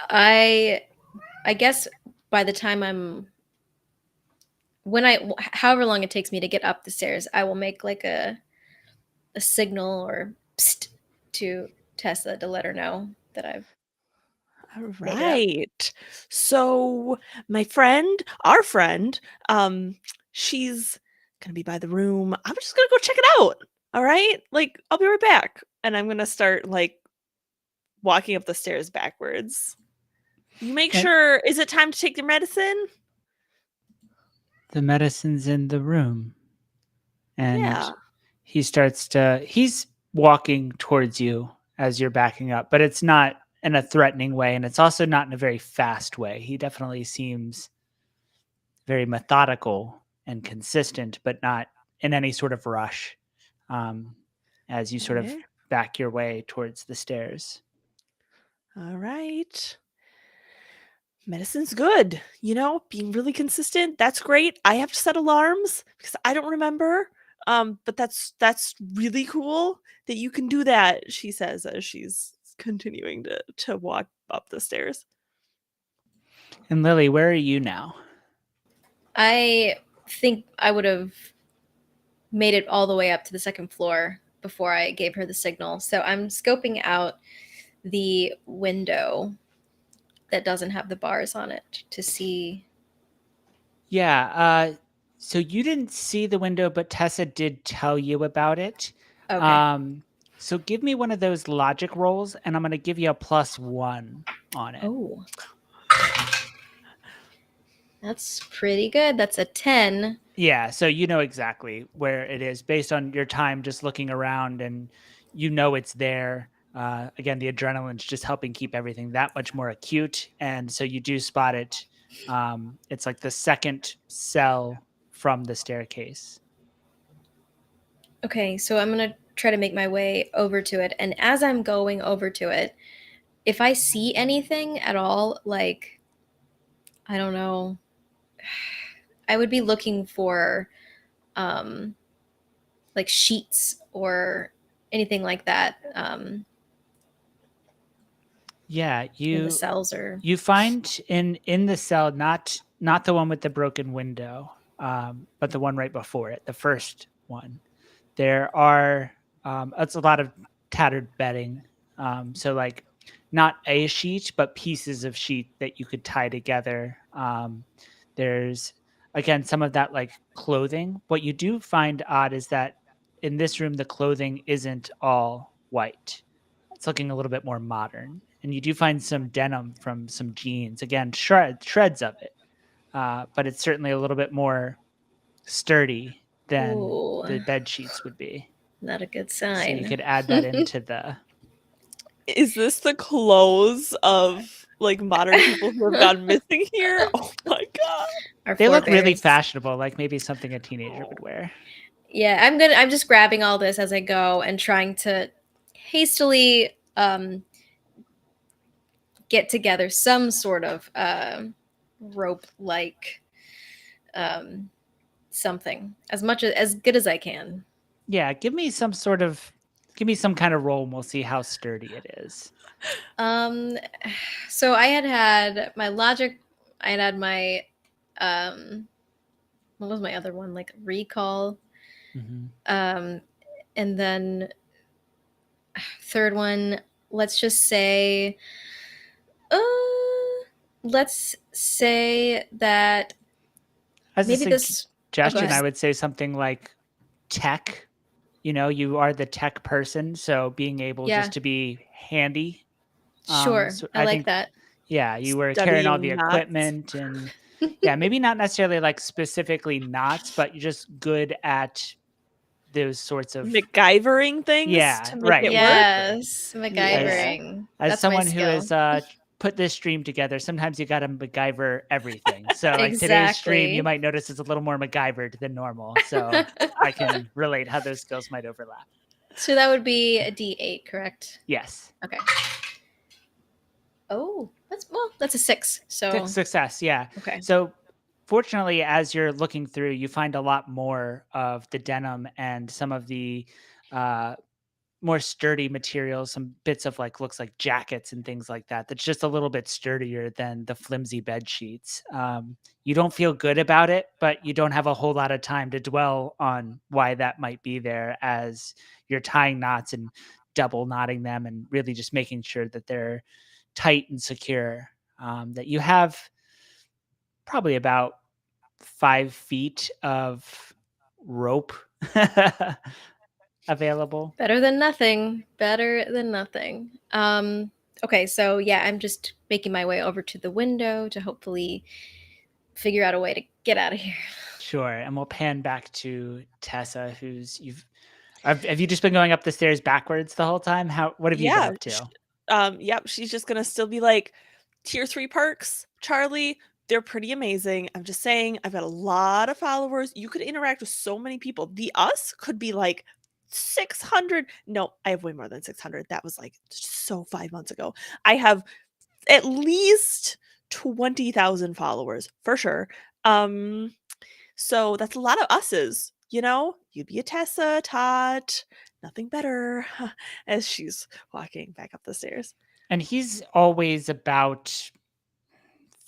I guess by the time however long it takes me to get up the stairs, I will make like a signal or psst to Tessa to let her know that I've All made it up. right. So my friend, our friend, she's gonna be by the room. I'm just gonna go check it out. All right. Like, I'll be right back. And I'm gonna start like walking up the stairs backwards. You make And sure, is it time to take your medicine? the medicine's in the room. And Yeah. he's walking towards you as you're backing up, but it's not in a threatening way. And it's also not in a very fast way. He definitely seems very methodical and consistent, but not in any sort of rush as you sort of Okay. back your way towards the stairs. All right. Medicine's good. Being really consistent, that's great. I have to set alarms because I don't remember. But that's really cool that you can do that, she says as she's continuing to walk up the stairs. And Lily, where are you now? I think I would have made it all the way up to the second floor before I gave her the signal. So I'm scoping out the window that doesn't have the bars on it to see. Yeah. So you didn't see the window, but Tessa did tell you about it. Okay. So give me one of those logic rolls, and I'm going to give you a +1 on it. Oh. That's pretty good. That's a 10. Yeah, so you know exactly where it is based on your time just looking around, and you know it's there. Again, the adrenaline's just helping keep everything that much more acute, and so you do spot it. It's like the second cell from the staircase. Okay, so I'm going to try to make my way over to it. And as I'm going over to it, if I see anything at all, like, I don't know, I would be looking for like sheets or anything like that Yeah, in the cells or. you find in the cell not the one with the broken window, but the one right before it, the first one. There are it's a lot of tattered bedding. So like not a sheet, but pieces of sheet that you could tie together. There's again some of that like clothing. What you do find odd is that in this room the clothing isn't all white. It's looking a little bit more modern. And you do find some denim from some jeans. Again, shreds of it. But it's certainly a little bit more sturdy than Ooh, the bed sheets would be. not a good So you sign. could add that into the. Is this the clothes of like modern people who have gone missing here? Oh my god. Our They look really forebears. fashionable, like maybe something a teenager would wear. Yeah, I'm just grabbing all this as I go and trying to hastily get together some sort of rope like something as good as I can. Yeah, give me some kind of roll and we'll see how sturdy it is. Um, so I had my logic. I had my um, what was my other one? Like recall. Mm-hmm. And then third one. Let's just say, uh, let's say that As a maybe this. Oh, go suggestion, I ahead. would say something like tech. You are the tech person, so being able Yeah, just to be handy. sure. So I I like think, that. yeah, you were carrying all the Studying knots. equipment and yeah, maybe not necessarily like specifically knots, but you're just good at those sorts of MacGyvering things yeah, to make right, it work. exactly. Yes, Yeah. MacGyvering. As That's my someone who skill. has put this stream together, sometimes you got to MacGyver everything. So, like today's stream, you Exactly. might notice is a little more MacGyvered than normal. So, I can relate how those skills might overlap. So that would be a D8, correct? Yes. Okay. Oh, that's a 6. So Success. Yeah. okay. So, fortunately, as you're looking through, you find a lot more of the denim and some of the uh, more sturdy materials, some bits of like looks like jackets and things like that. That's just a little bit sturdier than the flimsy bed sheets. You don't feel good about it, but you don't have a whole lot of time to dwell on why that might be there as you're tying knots and double knotting them and really just making sure that they're tight and secure. That you have probably about 5 feet of rope available. Better than nothing. Better than nothing. Okay, so yeah, I'm just making my way over to the window to hopefully figure out a way to get out of here. Sure, and we'll pan back to Tessa, who's have you just been going up the stairs backwards the whole time? What have you been Yeah. up to? Yep, she's just gonna still be like, tier 3 perks, Charlie, they're pretty amazing. I'm just saying, I've got a lot of followers. You could interact with so many people. The us could be like 600. No, I have way more than 600. That was like so 5 months ago. I have at least 20,000 followers for sure. So that's a lot of us's, you know? You'd be a Tessa, Tot, nothing better, as she's walking back up the stairs. And he's always about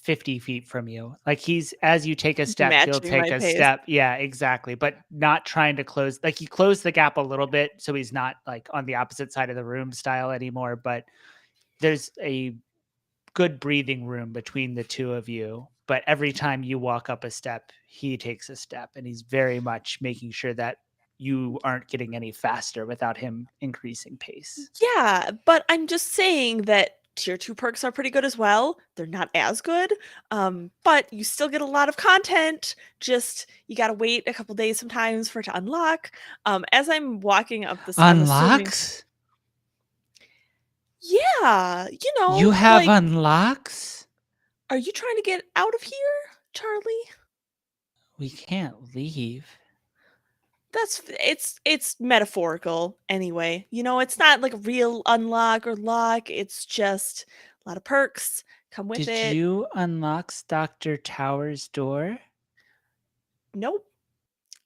50 feet from you. Like he's as you take a step, he'll Matching take my a pace. step. Yeah, exactly. But not trying to close like you close the gap a little bit so he's not like on the opposite side of the room style anymore. But there's a good breathing room between the two of you. But every time you walk up a step, he takes a step and he's very much making sure that you aren't getting any faster without him increasing pace. Yeah, but I'm just saying that tier 2 perks are pretty good as well. They're not as good, but you still get a lot of content. Just you gotta wait a couple days sometimes for it to unlock. As I'm walking up this, I'm assuming. Unlocks? Yeah, You have like, unlocks? are you trying to get out of here, Charlie? We can't leave. It's metaphorical anyway. It's not like a real unlock or lock. It's just a lot of perks come with Did it. you unlock Dr. Tower's door? Nope.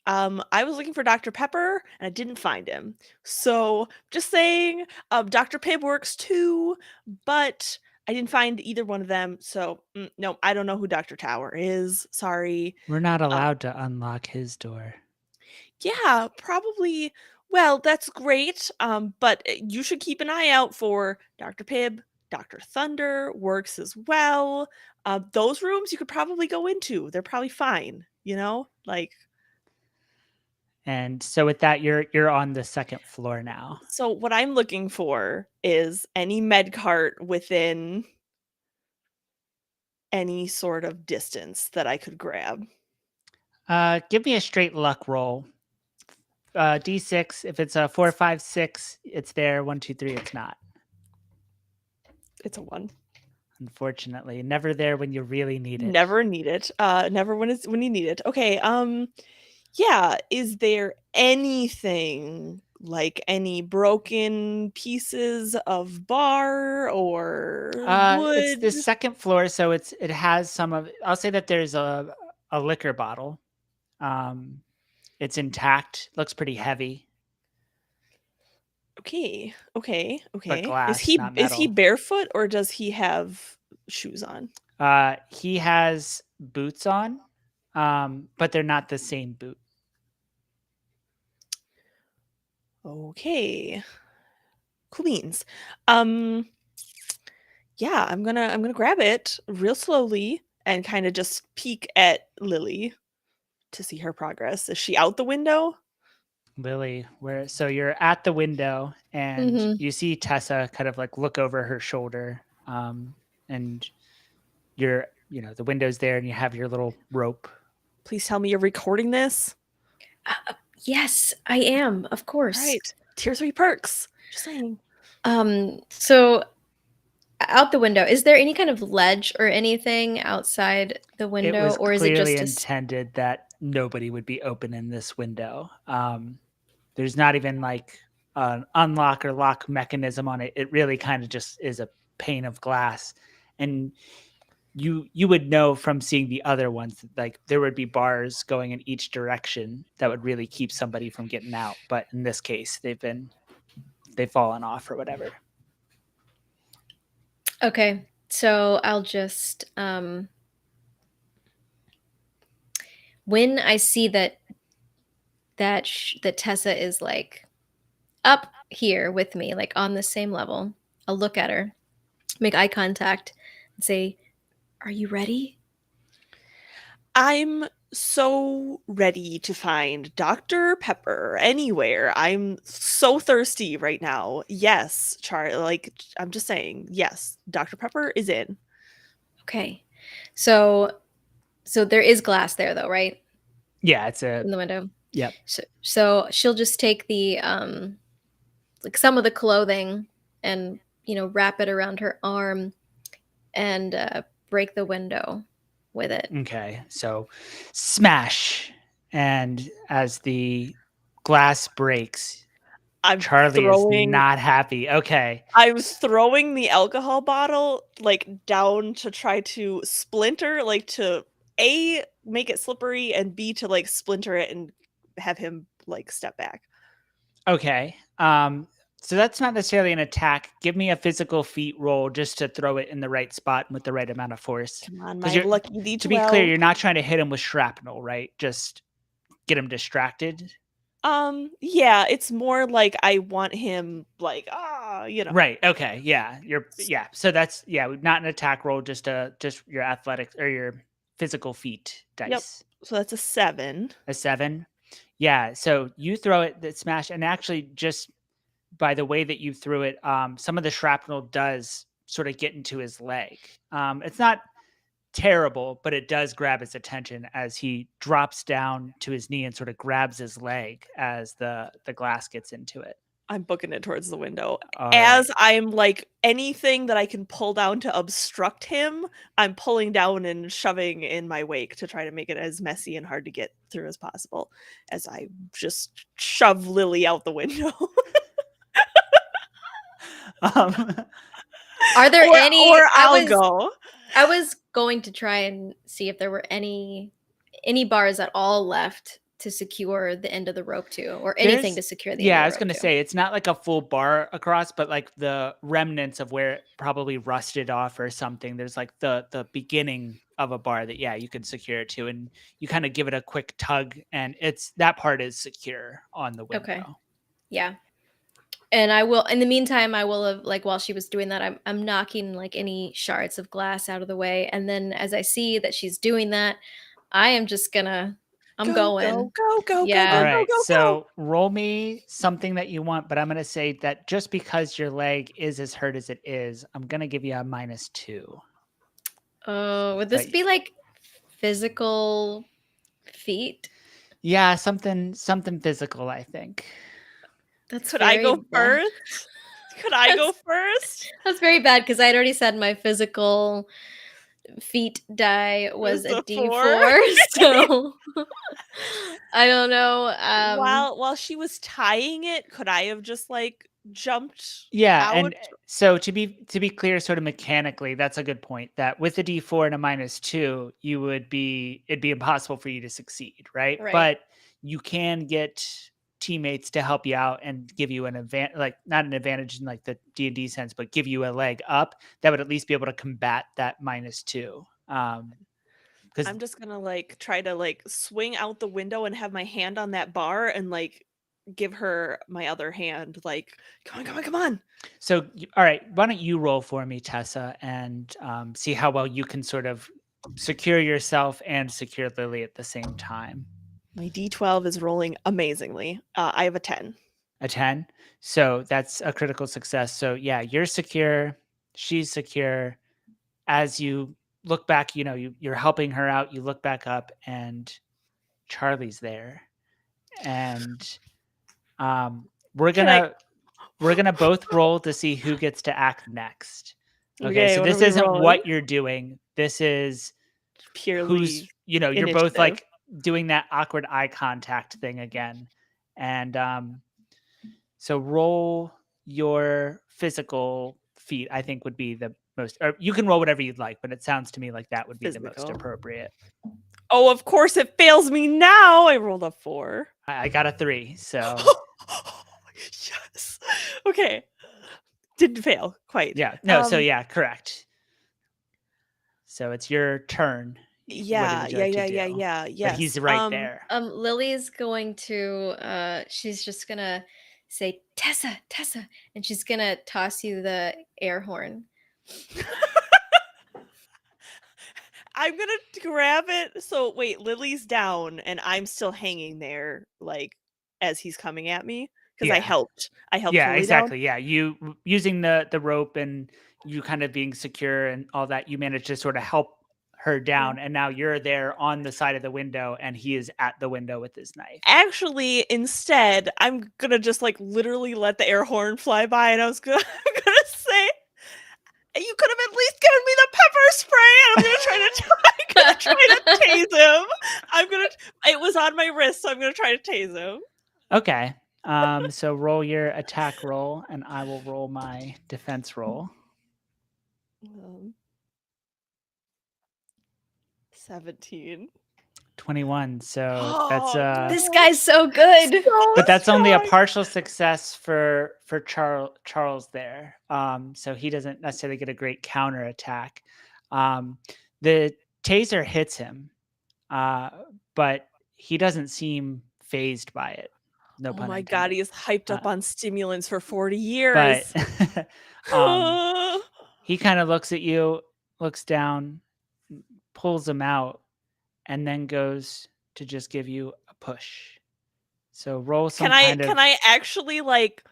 I was looking for Dr. Pepper and I didn't find him. So just saying, Dr. Pibb works too, but I didn't find either one of them. So no, I don't know who Dr. Tower is. Sorry. We're not Um, allowed to unlock his door. yeah, probably. Well, that's great. But you should keep an eye out for Dr. Pibb. Dr. Thunder works as well. Those rooms you could probably go into. They're probably fine. Like. And so with that, you're on the second floor now. So what I'm looking for is any med cart within any sort of distance that I could grab. Give me a straight luck roll. D6. If it's a 4, 5, 6, it's there. 1, 2, 3, it's not. It's a 1. Unfortunately, never there when you really need it. Never need it. Never when you need it. Okay. Yeah. Is there anything like any broken pieces of bar or It's the wood? second floor, so it has some of. I'll say that there's a liquor bottle. Um, it's intact. Looks pretty heavy, Okay. Okay. but Okay. glass, not Is he metal. barefoot or does he have shoes on? He has boots on, but they're not the same boot. Okay. Cool beans. Um yeah, I'm gonna grab it real slowly and kind of just peek at Lily to see her progress. Is she out the window? Lily, where so you're at the window and Mhm. you see Tessa kind of like look over her shoulder, and the window's there and you have your little rope. Please tell me you're recording this. Yes, I am, of All course. right. Tier 3 perks. Just saying. So out the window, is there any kind of ledge or anything outside the It window, was or is it clearly just intended that nobody would be opening this window. There's not even like an unlock or lock mechanism on it. It really kind of just is a pane of glass. And you would know from seeing the other ones that, like, there would be bars going in each direction that would really keep somebody from getting out. But in this case, they've fallen off or whatever. Okay, so I'll just when I see that Tessa is like up here with me, like on the same level, I'll look at her, make eye contact, and say, "Are you ready?" I'm so ready to find Dr. Pepper anywhere. I'm so thirsty right now. Yes, like I'm just saying, yes, Dr. Pepper is in. Okay. So there is glass there though, right? Yeah, it's a In the window. yep. So she'll just take the like some of the clothing and wrap it around her arm and break the window with it. Okay, so smash, and as the glass breaks, I'm Charlie is throwing not happy. Okay, I'm throwing the alcohol bottle like down to try to splinter, like to A, make it slippery, and B, to like splinter it and have him like step back. okay. So that's not necessarily an attack. Give me a physical feat roll just to throw it in the right spot with the right amount of force. Come on, Because my you're, lucky to be clear, D12. you're not trying to hit him with shrapnel, right? Just get him distracted. Yeah, it's more like I want him like, Right. Okay. Yeah. Yeah. So that's not an attack roll, just your athletics or your physical feat Yep. dice. So that's a 7. A 7. Yeah. So you throw it, that smash, and actually just by the way that you threw it, some of the shrapnel does sort of get into his leg. It's not terrible, but it does grab his attention as he drops down to his knee and sort of grabs his leg as the glass gets into it. I'm booking it towards the window. All As right. I'm like anything that I can pull down to obstruct him, I'm pulling down and shoving in my wake to try to make it as messy and hard to get through as possible as I just shove Lily out the window. Um, Are there any? or I'll go. I was going to try and see if there were any bars at all left to secure the end of the rope to, or anything to secure the end of I the was rope going to to. say it's not like a full bar across, but like the remnants of where it probably rusted off or something. There's like the beginning of a bar that you could secure it to, and you kind of give it a quick tug, and that part is secure on the window. Okay. Yeah. And I will, in the meantime, I will have, like, while she was doing that, I'm knocking like any shards of glass out of the way. And then as I see that she's doing that, I am just gonna, I'm Go, going. go, Yeah. All go, right, go. so roll me something that you want, but I'm going to say that just because your leg is as hurt as it is, I'm going to give you a -2. Oh, would this But be like physical feat? Yeah, something physical, I think. That's Could I very go bad. first? Could I go first? That's very bad because I had already said my physical feat die was Was a a 4? D4, so I don't know. While she was tying it, could I have just, like, jumped Yeah, out? and so to be clear, sort of mechanically, that's a good point. That with a D4 and a -2, it'd be impossible for you to succeed, right? Right. But you can get teammates to help you out and give you an advantage, like not an advantage in like the D&D sense, but give you a leg up that would at least be able to combat that -2. Because I'm just gonna, like, try to, like, swing out the window and have my hand on that bar and, like, give her my other hand, like, "Come on, come on, come on." so, all right, why don't you roll for me, Tessa, and see how well you can sort of secure yourself and secure Lily at the same time. My D12 is rolling amazingly. I have a 10. A 10. So that's a critical success. So, yeah, you're secure. She's secure. As you look back, you're helping her out. You look back up, and Charlie's there. And um, we're Can I gonna we're gonna both roll to see who gets to act next. Okay, Okay, so what are this we isn't rolling? what you're doing. This is who's, Purely you're both initiative. like doing that awkward eye contact thing again. And so roll your physical feat, I think would be the most, or you can roll whatever you'd like, but it sounds to me like that would be the most Physical. appropriate. Oh, of course it fails me now. I rolled a 4. I got a 3, so Yes. Okay. Didn't fail quite. yeah. No, so yeah, correct. So it's your turn. What Yeah, would you yeah, like to yeah, do? yeah, yeah, But yes. he's right there. Lily's going to she's just gonna say Tessa, Tessa, and she's gonna toss you the air horn. I'm gonna grab it. So wait, Lily's down and I'm still hanging there, like as he's coming at me because I Yeah. helped. I helped Yeah, Lily down. exactly. Yeah, using the rope and you kind of being secure and all that, you managed to sort of help her Yeah. down, and now you're there on the side of the window, and he is at the window with his knife. Actually, instead, I'm gonna just like literally let the air horn fly by, and I'm gonna say, "You could have at least given me the pepper spray." And I'm gonna try to I'm gonna try to tase him. It was on my wrist, so I'm gonna try to tase him. Okay. So roll your attack roll, and I will roll my defense roll. 17. 21. So that's This guy's so good. but that's only a strong. partial success for Charles there. So he doesn't necessarily get a great counter attack. The taser hits him, but he doesn't seem phased by it. No Oh pun my god, intended. he is hyped up on stimulants for 40 But years. he kind of looks at you, looks down, pulls him out, and then goes to just give you a push. So roll some kind of. Can I actually like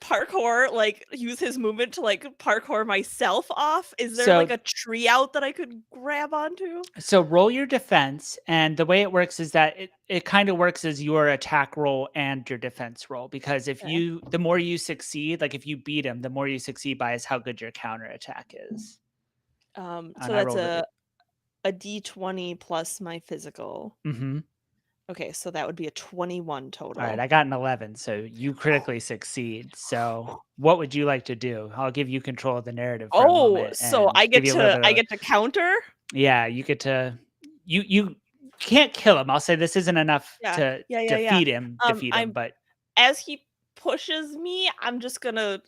parkour, like use his movement to like parkour myself off? Is there like So a tree out that I could grab onto? So roll your defense, and the way it works is that it kind of works as your attack roll and your defense roll, because Okay. the more you succeed, like if you beat him, the more you succeed by is how good your counter attack is. So And I that's rolled a D20 plus my physical. Mhm. Okay, so that would be a 21 All right, total. I got an 11, so you critically succeed. So what would you like to do? I'll give you control of the narrative for a Oh, moment so and give you a little bit I of. get to counter? Yeah, you get to. You can't kill him. I'll say this isn't enough Yeah. to Yeah, yeah, yeah. defeat him, I'm but as he pushes me, I'm just gonna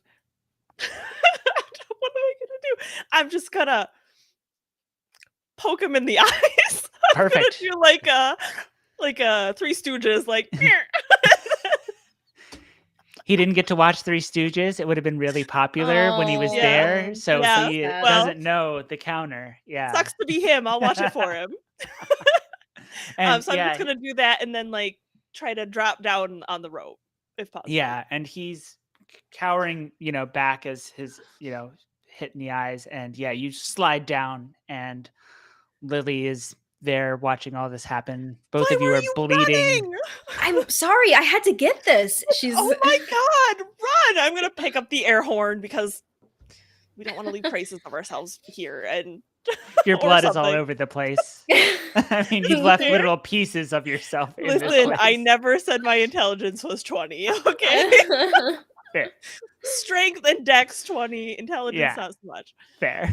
what am I gonna do? I'm just gonna poke him in the eyes. I'm gonna perfect. do like a Three Stooges, like He didn't get to watch Three Stooges. It would have been really popular when he was yeah, there. So yeah. he Well, doesn't know the counter. Yeah. sucks to be him. I'll watch it for him. And So I'm just gonna do that and then like try to drop down on the rope if possible. and he's cowering, back as his, hit in the eyes. And yeah, you slide down and Lily is there watching all this happen. Both Why of you were are you bleeding. running? I'm sorry, I had to get this. She's Oh my god, run! I'm gonna pick up the air horn because we don't want to leave traces of ourselves here and Your or blood is all something. over the place. I mean, you've left literal pieces of yourself in this Listen, place. I never said my intelligence was 20, okay? Fair. Strength and dex 20, intelligence Yeah. not so much. Fair.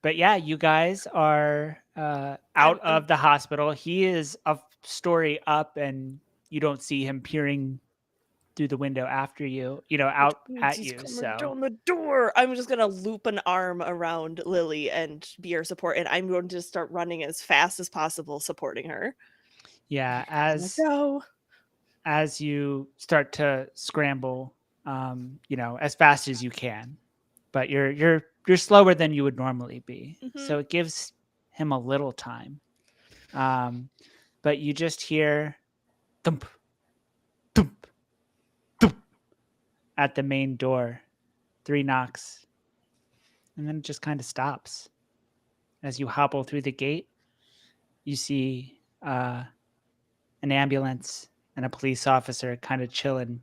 But yeah, you guys are out of the hospital. He is a story up, and you don't see him peering through the window after you, out at He's you. coming So down the door. I'm just gonna loop an arm around Lily and be her support, and I'm going to start running as fast as possible, supporting her. yeah, Go. as you start to scramble, as fast as you can, but you're slower than you would normally be. So it gives him a little time. But you just hear thump, thump, thump at the main door. 3 knocks. And then it just kind of stops. As you hobble through the gate, you see an ambulance and a police officer kind of chilling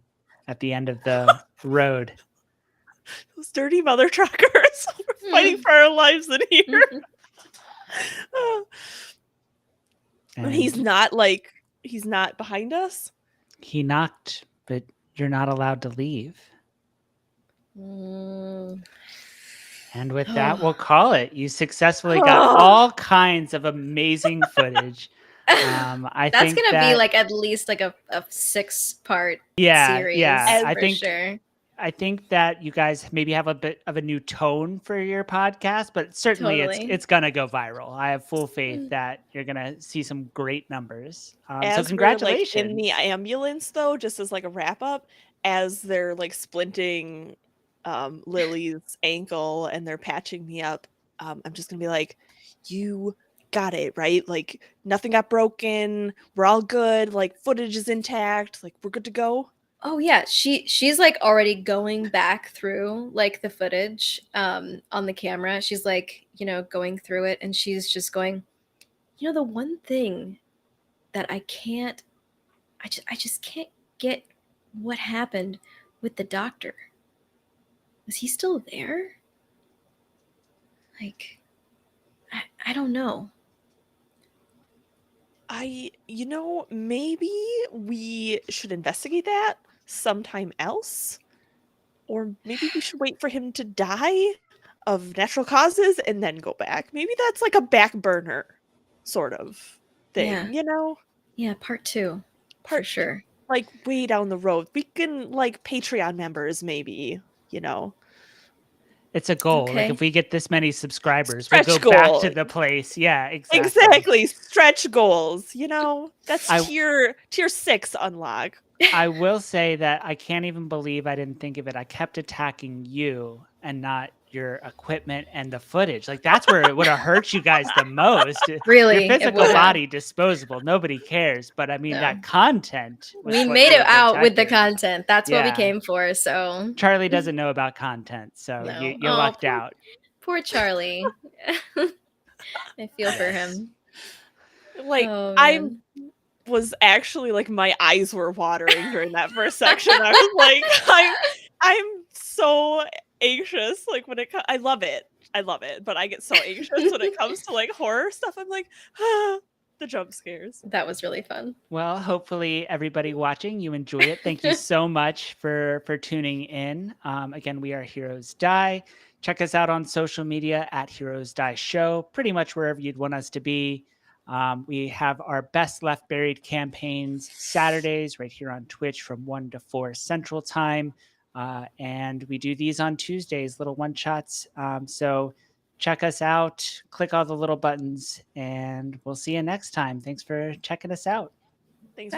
at the end of the road. Those dirty mother truckers. We're fighting for our lives in here. And he's not behind us? He knocked, but you're not allowed to leave. And with that, we'll call it. You successfully got all kinds of amazing footage. I That's think gonna be like at least like a 6-part series. Yeah. I think that you guys maybe have a bit of a new tone for your podcast, but certainly it's gonna go viral. I have full faith that you're gonna see some great numbers. So congratulations. We're, in the ambulance, though, just as like a wrap up, as they're like splinting Lily's ankle and they're patching me up, I'm just gonna be like, you got it, right? Like nothing got broken, we're all good, like footage is intact, like we're good to go. Oh yeah, she's like already going back through like the footage on the camera. She's like, going through it, and she's just going, the one thing that I just can't get what happened with the doctor. Was he still there? Like, I don't know. Maybe we should investigate that sometime else. Or maybe we should wait for him to die of natural causes and then go back. Maybe that's like a back burner sort of thing, Yeah, part 2. For sure. Like way down the road. We can like Patreon members maybe, It's a goal. Okay. Like if we get this many subscribers, Stretch we'll go back to the place. Yeah, exactly. Stretch goals. That's tier 6 unlock. I will say that I can't even believe I didn't think of it. I kept attacking you and not your equipment and the footage. Like that's where it would have hurt you guys the most. Really, your physical body disposable. Nobody cares. But I mean that content. We made it out with the content. That's what we came for. So Charlie doesn't know about content, so you lucked out. Poor Charlie. I feel for him. Like I was actually like my eyes were watering during that first section. I was like, I'm so anxious. Like when I love it, but I get so anxious when it comes to like horror stuff. I'm like, the jump scares. That was really fun. Well, hopefully everybody watching, you enjoy it. Thank you so much for tuning in. Again, we are Heroes Die. Check us out on social media at Heroes Die Show, pretty much wherever you'd want us to be. We have our Best Left Buried campaigns Saturdays right here on Twitch from 1 to 4 Central Time. And we do these on Tuesdays, little one-shots. So check us out, click all the little buttons, and we'll see you next time. Thanks for checking us out. Thanks.